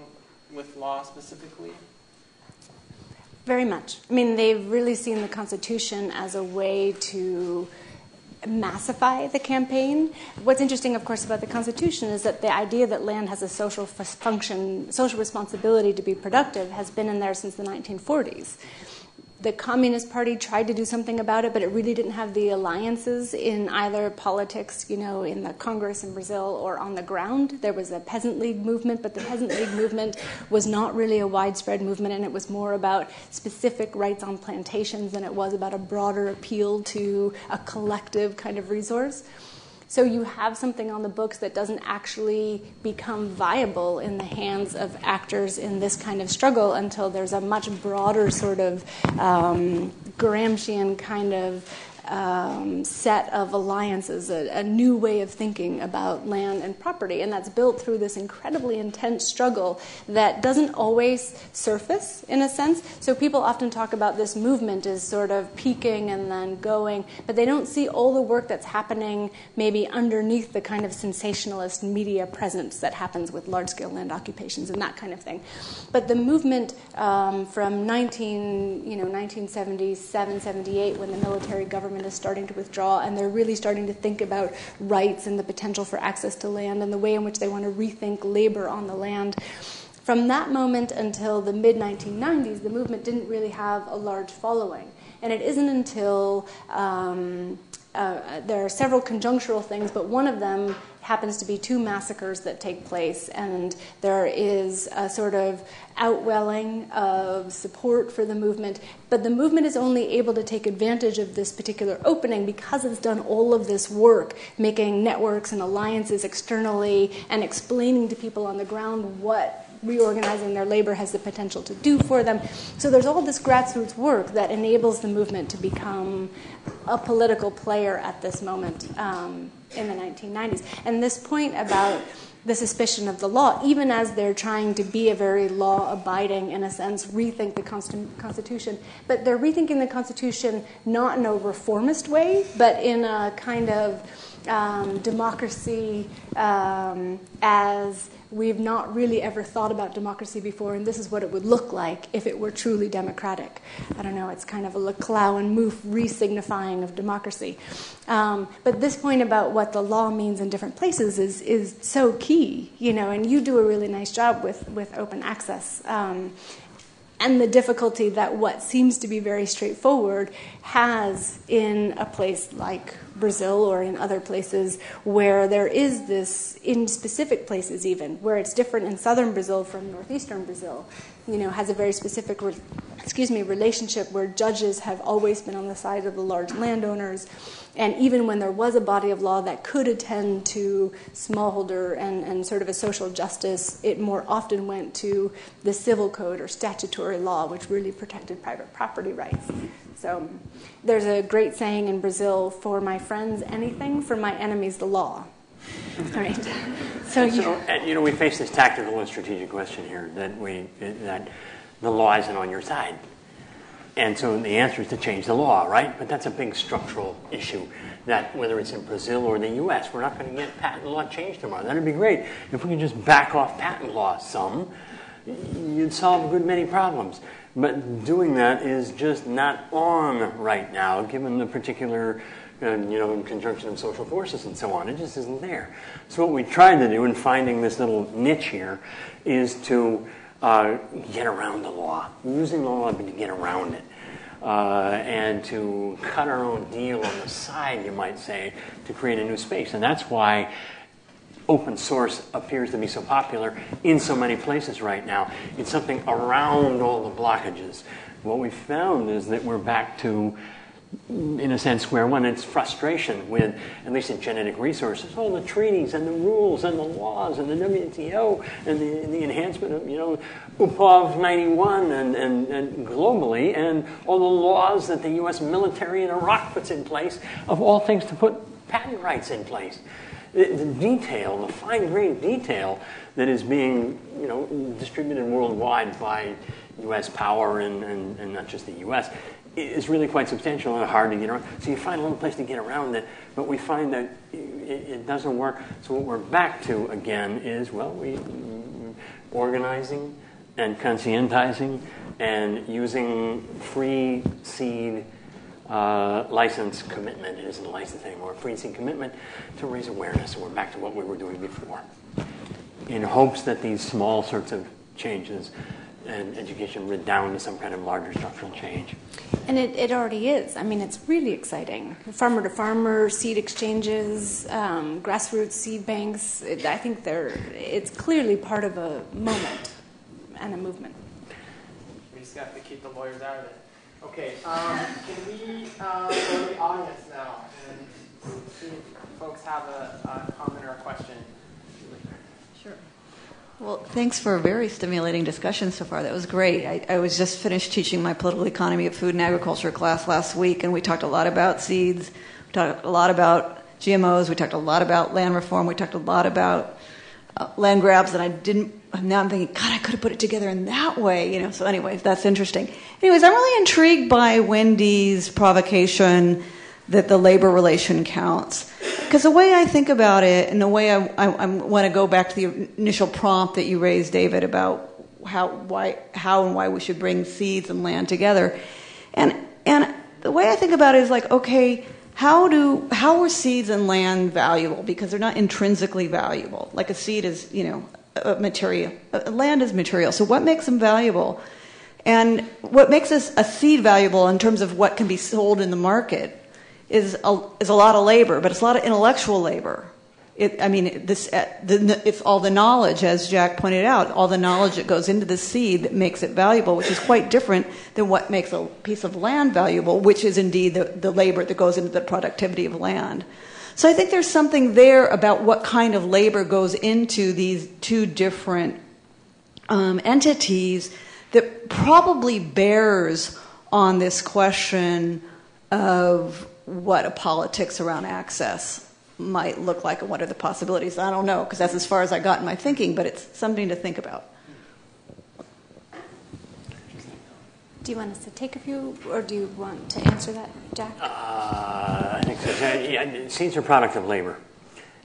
with law specifically? Very much. I mean, they've really seen the Constitution as a way to massify the campaign. What's interesting, of course, about the Constitution is that the idea that land has a social function, social responsibility to be productive has been in there since the 1940s. The Communist Party tried to do something about it, but it really didn't have the alliances in either politics, in the Congress in Brazil or on the ground. There was a Peasant League movement, but the Peasant League movement was not really a widespread movement, and it was more about specific rights on plantations than it was about a broader appeal to a collective kind of resource. So you have something on the books that doesn't actually become viable in the hands of actors in this kind of struggle until there's a much broader sort of Gramscian kind of set of alliances, a new way of thinking about land and property. And that's built through this incredibly intense struggle that doesn't always surface, in a sense. So people often talk about this movement as sort of peaking and then going, but they don't see all the work that's happening maybe underneath the kind of sensationalist media presence that happens with large-scale land occupations and that kind of thing. But the movement from 1977, 78, when the military government is starting to withdraw, and they're really starting to think about rights and the potential for access to land and the way in which they want to rethink labor on the land. From that moment until the mid-1990s, the movement didn't really have a large following. And it isn't until there are several conjunctural things, but one of them happens to be 2 massacres that take place, and there is a sort of outwelling of support for the movement. But the movement is only able to take advantage of this particular opening because it's done all of this work, making networks and alliances externally and explaining to people on the ground what reorganizing their labor has the potential to do for them. So there's all this grassroots work that enables the movement to become a political player at this moment in the 1990s. And this point about the suspicion of the law, even as they're trying to be a very law-abiding, in a sense, rethink the Constitution, but they're rethinking the Constitution not in a reformist way, but in a kind of democracy as we've not really ever thought about democracy before, and this is what it would look like if it were truly democratic. I don't know, it's kind of a Leclau and Mouffe re-signifying of democracy. But this point about what the law means in different places is so key, you know, and you do a really nice job with open access. And the difficulty that what seems to be very straightforward has in a place like Brazil or in other places where there is this, in specific places even, where it's different in southern Brazil from northeastern Brazil, you know, has a very specific relationship where judges have always been on the side of the large landowners. And even when there was a body of law that could attend to smallholder and sort of a social justice, it more often went to the civil code or statutory law, which really protected private property rights. So there's a great saying in Brazil, for my friends anything, for my enemies the law. All right. So you know, we face this tactical and strategic question here that the law isn't on your side. And so the answer is to change the law, right? But that's a big structural issue that whether it's in Brazil or the U.S., we're not going to get patent law changed tomorrow. That would be great. If we could just back off patent law some, you'd solve a good many problems. But doing that is just not on right now, given the particular, in conjunction of social forces and so on. It just isn't there. So what we tried to do in finding this little niche here is to get around the law, using the law to get around it, and to cut our own deal on the side, you might say, to create a new space. And that's why open source appears to be so popular in so many places right now. It's something around all the blockages. What we found is that we're back to, in a sense, square one. It's frustration with, at least in genetic resources, all the treaties and the rules and the laws and the WTO and the enhancement of, UPOV 91 and globally, and all the laws that the U.S. military in Iraq puts in place, of all things to put patent rights in place. The detail, the fine-grained detail that is being, distributed worldwide by U.S. power and not just the U.S., is really quite substantial and hard to get around. So you find a little place to get around it, but we find that it doesn't work. So what we're back to again is, we organizing and conscientizing and using free seed license commitment. It isn't a license anymore. Free seed commitment to raise awareness. And we're back to what we were doing before, in hopes that these small sorts of changes and education redound to some kind of larger structural change. And it already is. I mean, it's really exciting. Farmer-to-farmer seed exchanges, grassroots seed banks. I think it's clearly part of a moment and a movement. We just have to keep the lawyers out of it. Okay, can we go to the audience now and see folks have a comment or a question. Sure. Well, thanks for a very stimulating discussion so far. That was great. I was just finished teaching my political economy of food and agriculture class last week, and we talked a lot about seeds. We talked a lot about GMOs. We talked a lot about land reform. We talked a lot about land grabs, and now I'm thinking, God, I could have put it together in that way. So anyways, that's interesting. Anyways, I'm really intrigued by Wendy's provocation that the labor relation counts. Because the way I think about it, and the way I want to go back to the initial prompt that you raised, David, about how and why we should bring seeds and land together. And the way I think about it is like, okay, how are seeds and land valuable? Because they're not intrinsically valuable. Like a seed is, a material. Land is material. So what makes them valuable? And what makes a seed valuable in terms of what can be sold in the market is a lot of labor, but it's a lot of intellectual labor. It's all the knowledge, as Jack pointed out, all the knowledge that goes into the seed that makes it valuable, which is quite different than what makes a piece of land valuable, which is indeed the labor that goes into the productivity of land. So I think there's something there about what kind of labor goes into these two different entities that probably bears on this question of what a politics around access might look like and what are the possibilities. I don't know, because that's as far as I got in my thinking, but it's something to think about. Do you want us to take a few, or do you want to answer that, Jack? I think so. Yeah, seeds are a product of labor,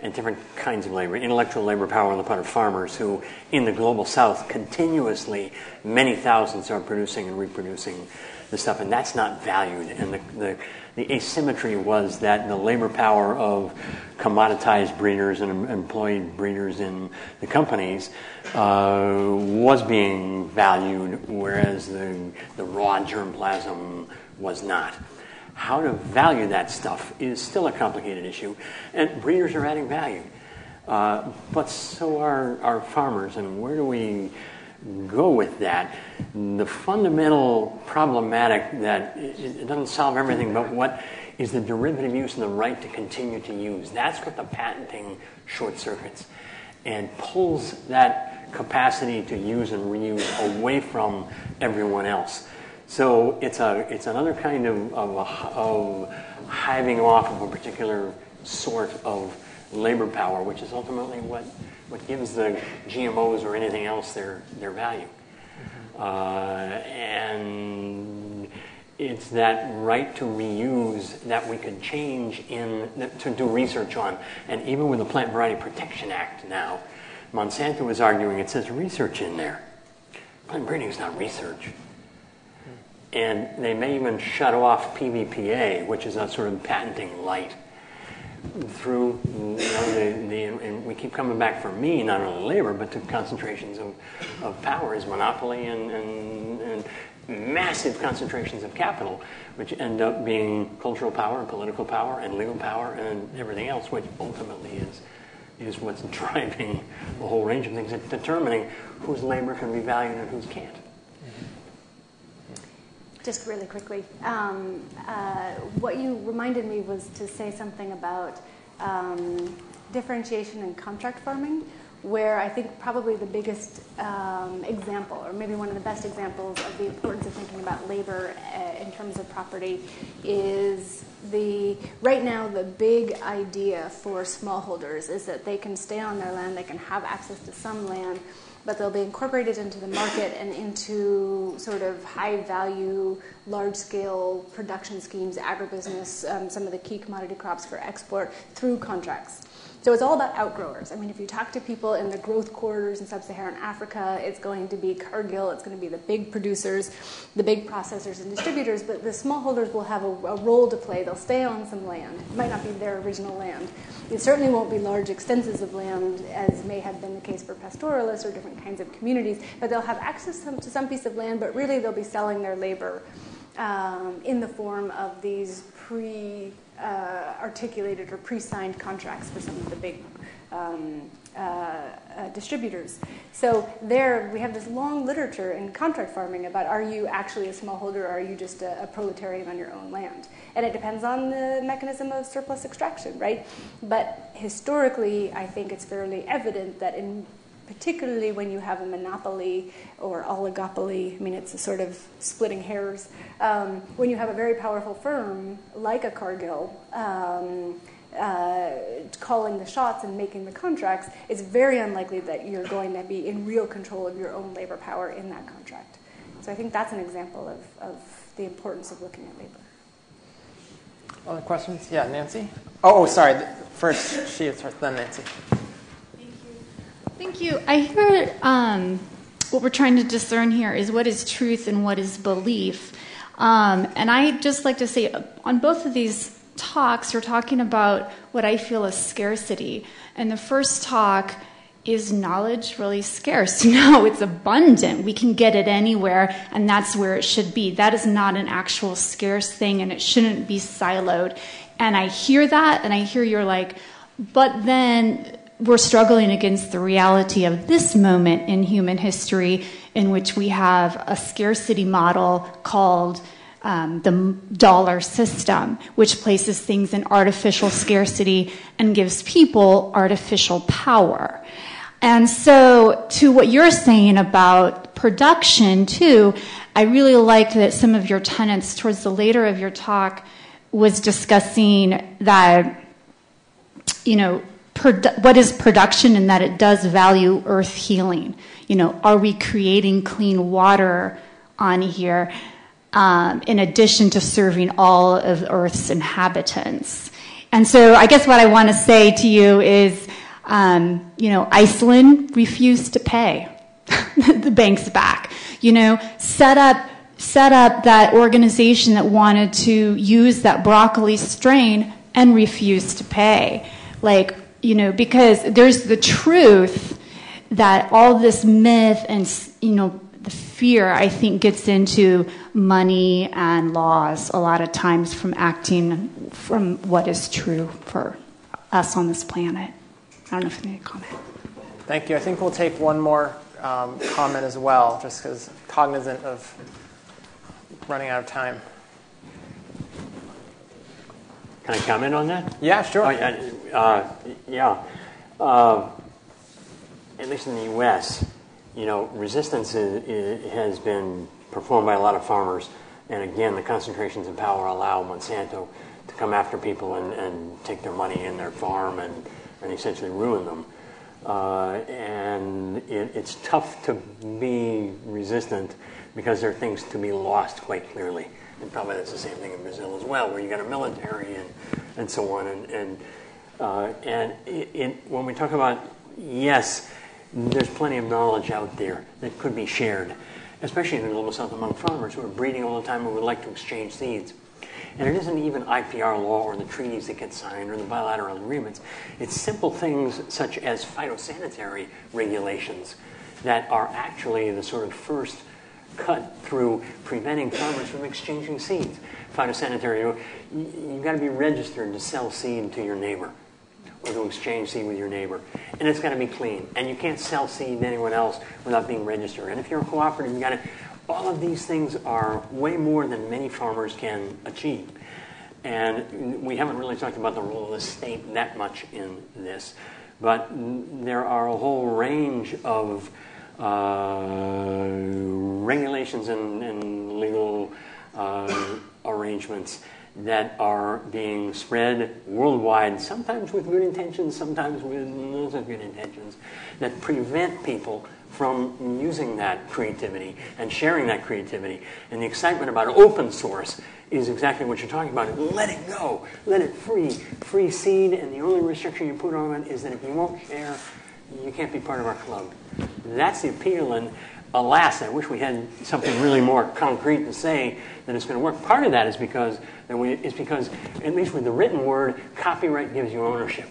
and different kinds of labor. Intellectual labor power on the part of farmers who, in the global south, continuously, many thousands are producing and reproducing the stuff, and that's not valued. And the asymmetry was that the labor power of commoditized breeders and employed breeders in the companies was being valued, whereas the raw germplasm was not. How to value that stuff is still a complicated issue, and breeders are adding value. But so are farmers, and where do we go with that? The fundamental problematic that it doesn't solve everything, but what is the derivative use and the right to continue to use? That's what the patenting short circuits and pulls that capacity to use and reuse away from everyone else. So it's another kind of hiving off of a particular sort of labor power, which is ultimately what gives the GMOs or anything else their value. And it's that right to reuse that we could change to do research on. And even with the Plant Variety Protection Act now, Monsanto is arguing it says research in there. Plant breeding is not research. And they may even shut off PVPA, which is a sort of patenting light, through and we keep coming back for me, not only labor, but to concentrations of power as monopoly and massive concentrations of capital, which end up being cultural power and political power and legal power and everything else, which ultimately is what's driving a whole range of things and determining whose labor can be valued and whose can't. Just really quickly, what you reminded me was to say something about differentiation in contract farming, where I think probably the biggest example, or maybe one of the best examples of the importance of thinking about labor in terms of property is right now the big idea for smallholders is that they can stay on their land, they can have access to some land, but they'll be incorporated into the market and into sort of high-value, large-scale production schemes, agribusiness, some of the key commodity crops for export through contracts. So it's all about outgrowers. I mean, if you talk to people in the growth corridors in sub-Saharan Africa, it's going to be Cargill, it's going to be the big producers, the big processors and distributors, but the smallholders will have a role to play. They'll stay on some land. It might not be their original land. It certainly won't be large extenses of land, as may have been the case for pastoralists or different kinds of communities, but they'll have access to some piece of land, but really they'll be selling their labor in the form of these articulated or pre-signed contracts for some of the big distributors. So there we have this long literature in contract farming about, are you actually a smallholder or are you just a proletariat on your own land? And it depends on the mechanism of surplus extraction, right? But historically, I think it's fairly evident that particularly when you have a monopoly or oligopoly, I mean, it's a sort of splitting hairs, when you have a very powerful firm like a Cargill calling the shots and making the contracts, it's very unlikely that you're going to be in real control of your own labor power in that contract. So I think that's an example of the importance of looking at labor. Other questions? Yeah, Nancy? Oh, sorry. First, she is first, then Nancy. Thank you. I hear what we're trying to discern here is what is truth and what is belief. And I'd just like to say, on both of these talks, you're talking about what I feel is scarcity. And the first talk, is knowledge really scarce? No, it's abundant. We can get it anywhere, and that's where it should be. That is not an actual scarce thing, and it shouldn't be siloed. And I hear that, and I hear you're like, but then we're struggling against the reality of this moment in human history in which we have a scarcity model called the dollar system, which places things in artificial scarcity and gives people artificial power. And so to what you're saying about production, too, I really liked that some of your tenets towards the later of your talk was discussing that, you know, what is production and that it does value earth healing. You know, are we creating clean water on here in addition to serving all of Earth's inhabitants? And so I guess what I want to say to you is, you know, Iceland refused to pay the banks back. You know, set up that organization that wanted to use that broccoli strain and refused to pay. Like, you know, because there's the truth that all this myth and, you know, the fear, I think, gets into money and laws a lot of times from acting from what is true for us on this planet. I don't know if you need a comment. Thank you. I think we'll take one more comment as well, just because cognizant of running out of time. Can I comment on that? Yeah, sure. At least in the U.S., you know, resistance has been performed by a lot of farmers. And again, the concentrations of power allow Monsanto to come after people and take their money in their farm and essentially ruin them. And it's tough to be resistant because there are things to be lost quite clearly. And probably that's the same thing in Brazil as well, where you got a military and so on. When we talk about, yes, there's plenty of knowledge out there that could be shared, especially in the Global South among farmers who are breeding all the time and would like to exchange seeds. And it isn't even IPR law or the treaties that get signed or the bilateral agreements. It's simple things such as phytosanitary regulations that are actually the sort of first cut through preventing farmers from exchanging seeds. Phytosanitary, you've got to be registered to sell seed to your neighbor or to exchange seed with your neighbor. And it's got to be clean. And you can't sell seed to anyone else without being registered. And if you're a cooperative, you've got to... All of these things are way more than many farmers can achieve. And we haven't really talked about the role of the state that much in this. But there are a whole range of regulations and legal arrangements that are being spread worldwide, sometimes with good intentions, sometimes with not so good intentions, that prevent people from using that creativity and sharing that creativity. And the excitement about open source is exactly what you're talking about. Let it go. Let it free seed, and the only restriction you put on it is that if you won't share, you can't be part of our club. That's the appeal, and alas, I wish we had something really more concrete to say that it's going to work. Part of that is because, at least with the written word, copyright gives you ownership.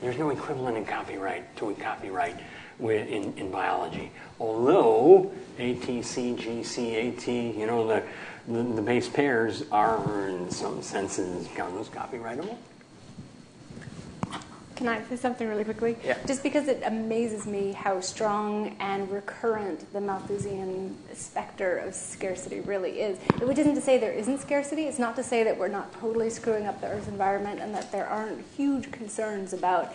There's no equivalent in copyright to a copyright in biology. Although ATCGCAT, you know, the base pairs are, in some senses, copyrightable. Can I say something really quickly? Yeah. Just because it amazes me how strong and recurrent the Malthusian specter of scarcity really is. Which isn't to say there isn't scarcity. It's not to say that we're not totally screwing up the Earth's environment and that there aren't huge concerns about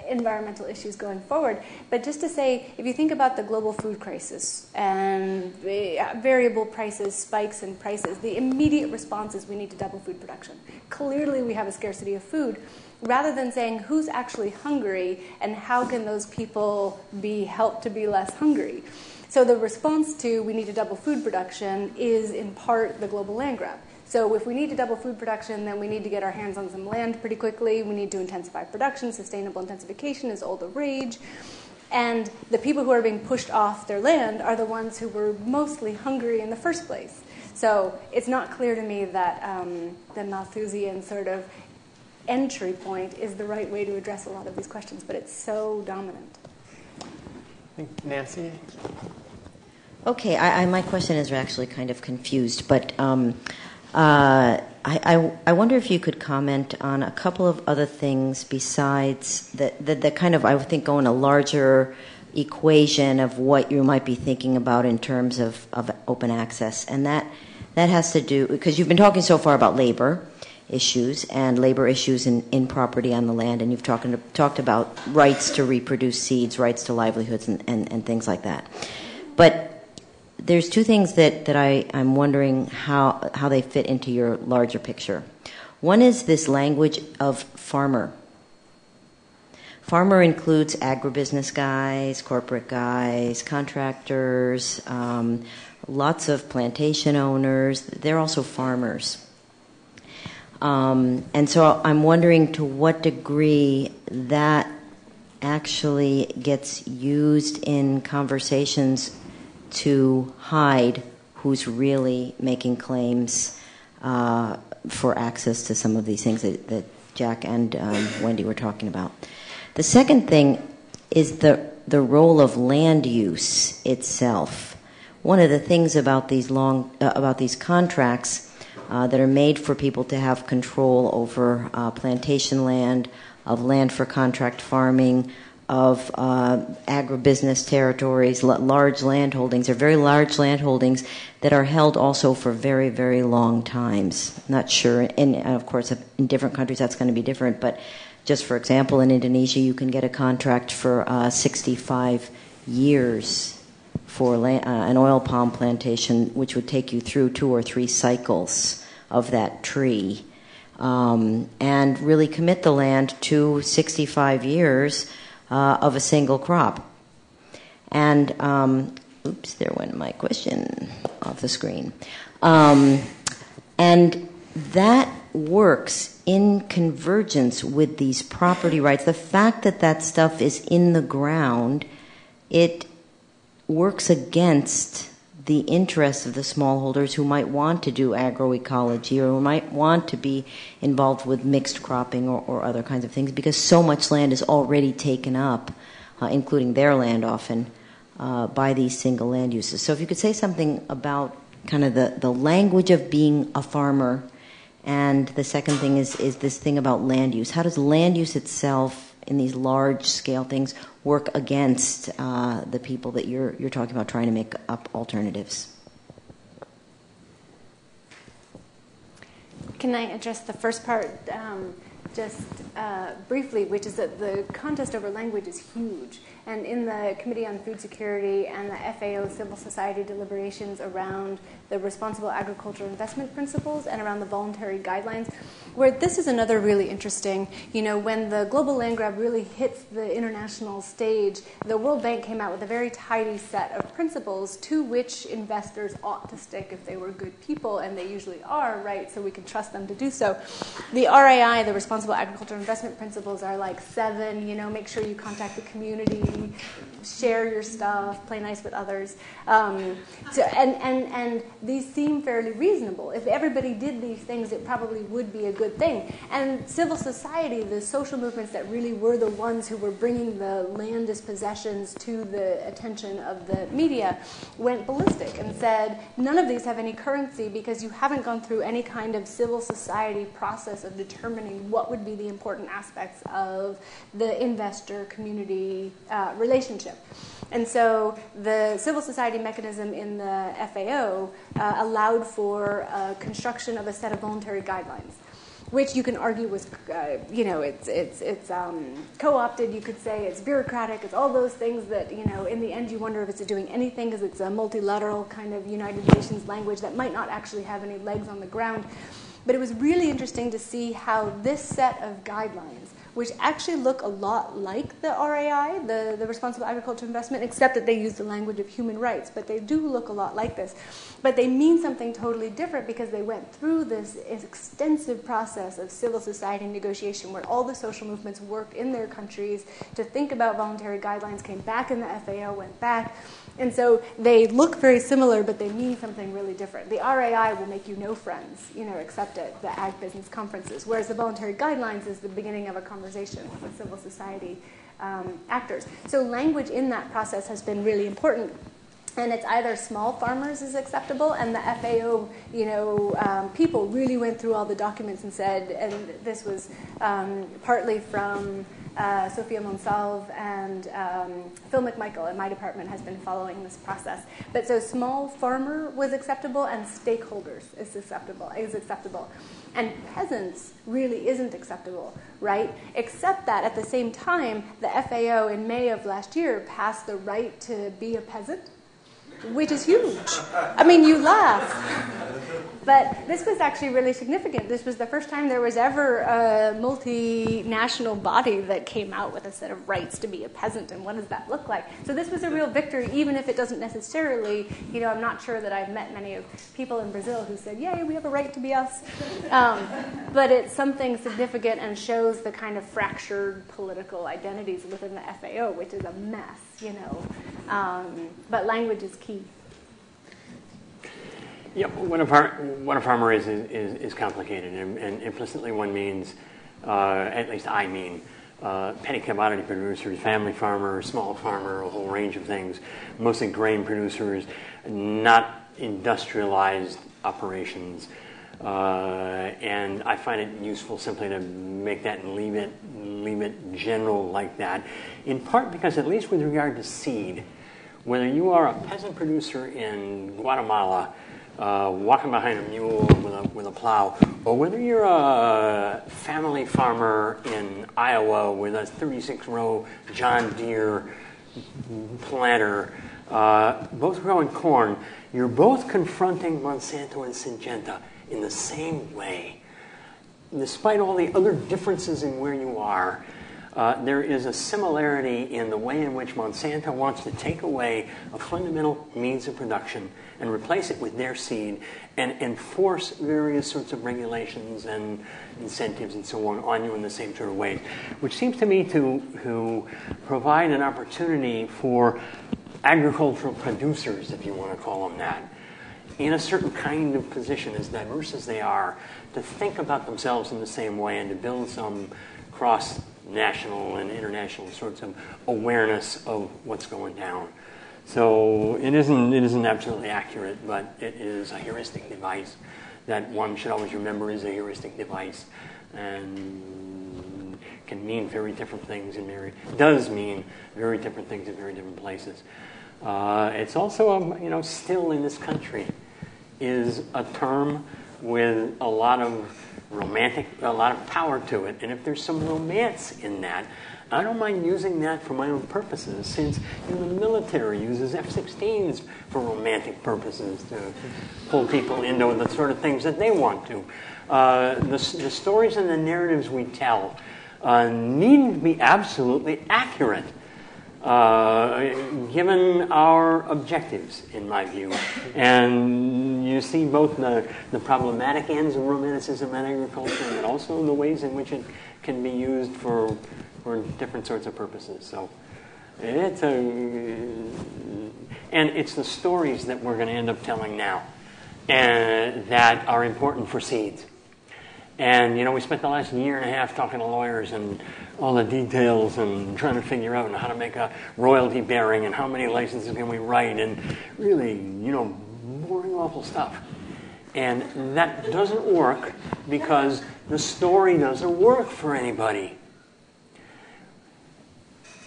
environmental issues going forward. But just to say, if you think about the global food crisis and variable prices, spikes in prices, the immediate response is we need to double food production. Clearly we have a scarcity of food. Rather than saying who's actually hungry and how can those people be helped to be less hungry. So the response to we need to double food production is in part the global land grab. So if we need to double food production, then we need to get our hands on some land pretty quickly. We need to intensify production. Sustainable intensification is all the rage. And the people who are being pushed off their land are the ones who were mostly hungry in the first place. So it's not clear to me that the Malthusian sort of entry point is the right way to address a lot of these questions, but it's so dominant. I think Nancy? Okay, my question is actually kind of confused, but I wonder if you could comment on a couple of other things besides that kind of, I would think, go in a larger equation of what you might be thinking about in terms of open access. And that has to do, because you've been talking so far about labor issues and labor issues in property on the land, and you've talked about rights to reproduce seeds, rights to livelihoods, and things like that. But there's two things that I'm wondering how they fit into your larger picture. One is this language of farmer. Farmer includes agribusiness guys, corporate guys, contractors, lots of plantation owners. They're also farmers. And so I'm wondering to what degree that actually gets used in conversations to hide who's really making claims for access to some of these things that Jack and Wendy were talking about. The second thing is the role of land use itself. One of the things about these contracts that are made for people to have control over plantation land, of land for contract farming, of agribusiness territories, large land holdings. They're very large land holdings that are held also for very, very long times. Not sure, and of course in different countries that's going to be different, but just for example, in Indonesia you can get a contract for 65 years for an oil palm plantation, which would take you through 2 or 3 cycles of that tree, and really commit the land to 65 years of a single crop. And, oops, there went my question off the screen. And that works in convergence with these property rights. The fact that that stuff is in the ground, it works against the interests of the smallholders who might want to do agroecology or who might want to be involved with mixed cropping or other kinds of things, because so much land is already taken up, including their land often, by these single land uses. So if you could say something about kind of the language of being a farmer, and the second thing is this thing about land use. How does land use itself in these large scale things work against the people that you're talking about trying to make up alternatives? Can I address the first part just briefly, which is that the contest over language is huge. And in the Committee on Food Security and the FAO civil society deliberations around the responsible agricultural investment principles and around the voluntary guidelines, where this is another really interesting, when the global land grab really hits the international stage, the World Bank came out with a very tidy set of principles to which investors ought to stick if they were good people, and they usually are, right, so we can trust them to do so. The RAI, the Responsible Agricultural investment principles are like 7, make sure you contact the community, share your stuff, play nice with others. And these seem fairly reasonable. If everybody did these things, it probably would be a good thing. And civil society, the social movements that really were the ones who were bringing the land dispossessions to the attention of the media, went ballistic and said, none of these have any currency because you haven't gone through any kind of civil society process of determining what would be the important aspects of the investor-community relationship. And so the civil society mechanism in the FAO allowed for construction of a set of voluntary guidelines, which you can argue was, it's co-opted. You could say it's bureaucratic. It's all those things that, in the end you wonder if it's doing anything because it's a multilateral kind of United Nations language that might not actually have any legs on the ground. But it was really interesting to see how this set of guidelines, which actually look a lot like the RAI, the Responsible Agriculture Investment, except that they use the language of human rights. But they do look a lot like this. But they mean something totally different because they went through this extensive process of civil society negotiation where all the social movements worked in their countries to think about voluntary guidelines, came back in the FAO, went back. And so they look very similar, but they mean something really different. The RAI will make you no friends, except at the ag business conferences, whereas the voluntary guidelines is the beginning of a conversation with civil society actors. So language in that process has been really important. And it's either small farmers is acceptable, and the FAO, people really went through all the documents and said, and this was partly from Sophia Monsalve and Phil McMichael in my department has been following this process. But so small farmer was acceptable and stakeholders is acceptable. And peasants really isn't acceptable, right? Except that at the same time, the FAO in May of last year passed the right to be a peasant, which is huge. I mean, you laugh. But this was actually really significant. This was the first time there was ever a multinational body that came out with a set of rights to be a peasant, and what does that look like? So this was a real victory, even if it doesn't necessarily, I'm not sure that I've met many of people in Brazil who said, yay, we have a right to be us. But it's something significant and shows the kind of fractured political identities within the FAO, which is a mess, But language is key. Yeah, what a farmer is complicated, and implicitly one means, at least I mean, petty commodity producers, family farmer, small farmer, a whole range of things, mostly grain producers, not industrialized operations. And I find it useful simply to make that and leave it general like that, in part because at least with regard to seed, whether you are a peasant producer in Guatemala walking behind a mule with a plow, or whether you're a family farmer in Iowa with a 36-row John Deere planter, both growing corn, you're both confronting Monsanto and Syngenta in the same way. Despite all the other differences in where you are, there is a similarity in the way in which Monsanto wants to take away a fundamental means of production and replace it with their seed and enforce various sorts of regulations and incentives and so on you in the same sort of ways, which seems to me to provide an opportunity for agricultural producers, if you want to call them that, in a certain kind of position, as diverse as they are, to think about themselves in the same way and to build some cross-national and international sorts of awareness of what's going down. So it isn't absolutely accurate, but it is a heuristic device that one should always remember is a heuristic device and can mean very different things does mean very different things in very different places. It's also, still in this country is a term with a lot of power to it. And if there's some romance in that, I don't mind using that for my own purposes, since the military uses F-16s for romantic purposes to pull people into the sort of things that they want to. The stories and the narratives we tell need to be absolutely accurate. given our objectives, in my view. And you see both the problematic ends of romanticism and agriculture, but also the ways in which it can be used for different sorts of purposes. So it's it's the stories that we're going to end up telling now, and that are important for seeds. And, we spent the last year and a half talking to lawyers and all the details and trying to figure out how to make a royalty bearing and how many licenses can we write and really, boring, awful stuff. And that doesn't work because the story doesn't work for anybody.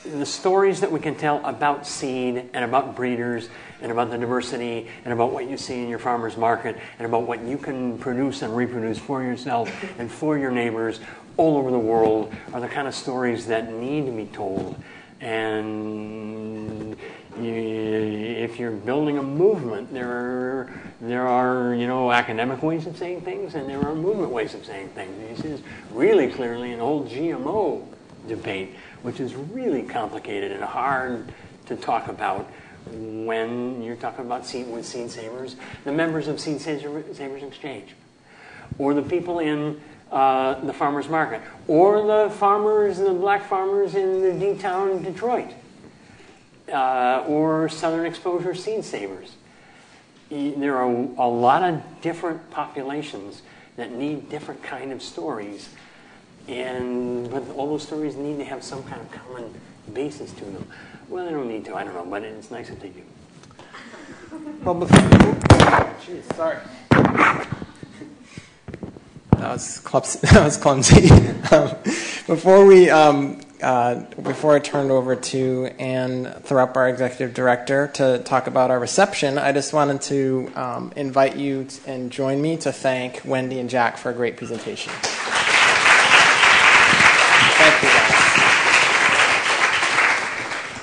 The stories that we can tell about seed and about breeders and about the diversity and about what you see in your farmer's market and about what you can produce and reproduce for yourself and for your neighbors all over the world are the kind of stories that need to be told. And if you're building a movement, there are academic ways of saying things and there are movement ways of saying things. This is really clearly an old GMO debate, which is really complicated and hard to talk about when you're talking about seed savers, the members of Seed Savers Exchange, or the people in the farmers market, or the black farmers in the D-town Detroit, or Southern Exposure seed savers. There are a lot of different populations that need different kind of stories, but all those stories need to have some kind of common basis to them. Well, they don't need to, I don't know, but it's nice if they do. Well, sorry. That was clumsy. Before I turn it over to Ann Thrupp, our executive director, to talk about our reception, I just wanted to invite you and join me to thank Wendy and Jack for a great presentation. Thank you, guys.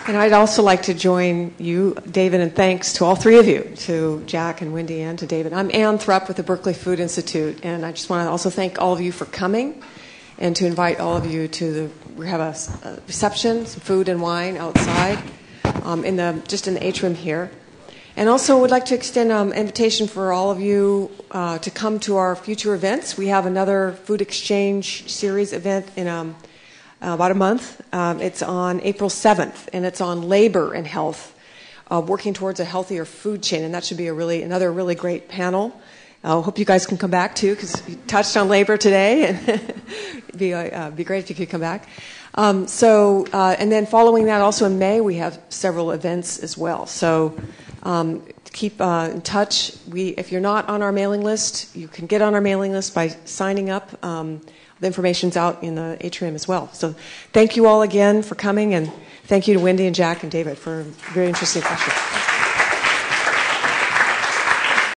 And I'd also like to join you, David, and thanks to all three of you, to Jack and Wendy and to David. I'm Ann Thrupp with the Berkeley Food Institute, and I just want to also thank all of you for coming and to invite all of you to we have a reception, some food and wine outside in the atrium here. And also would like to extend an invitation for all of you to come to our future events. We have another food exchange series event in about a month. It's on April 7th, and it's on labor and health, working towards a healthier food chain, and that should be another really great panel. I hope you guys can come back, too, because you touched on labor today, and it'd be great if you could come back. And then following that, also in May, we have several events as well. So keep in touch. If you're not on our mailing list, you can get on our mailing list by signing up. The information's out in the atrium as well. So thank you all again for coming, and thank you to Wendy and Jack and David for a very interesting questions.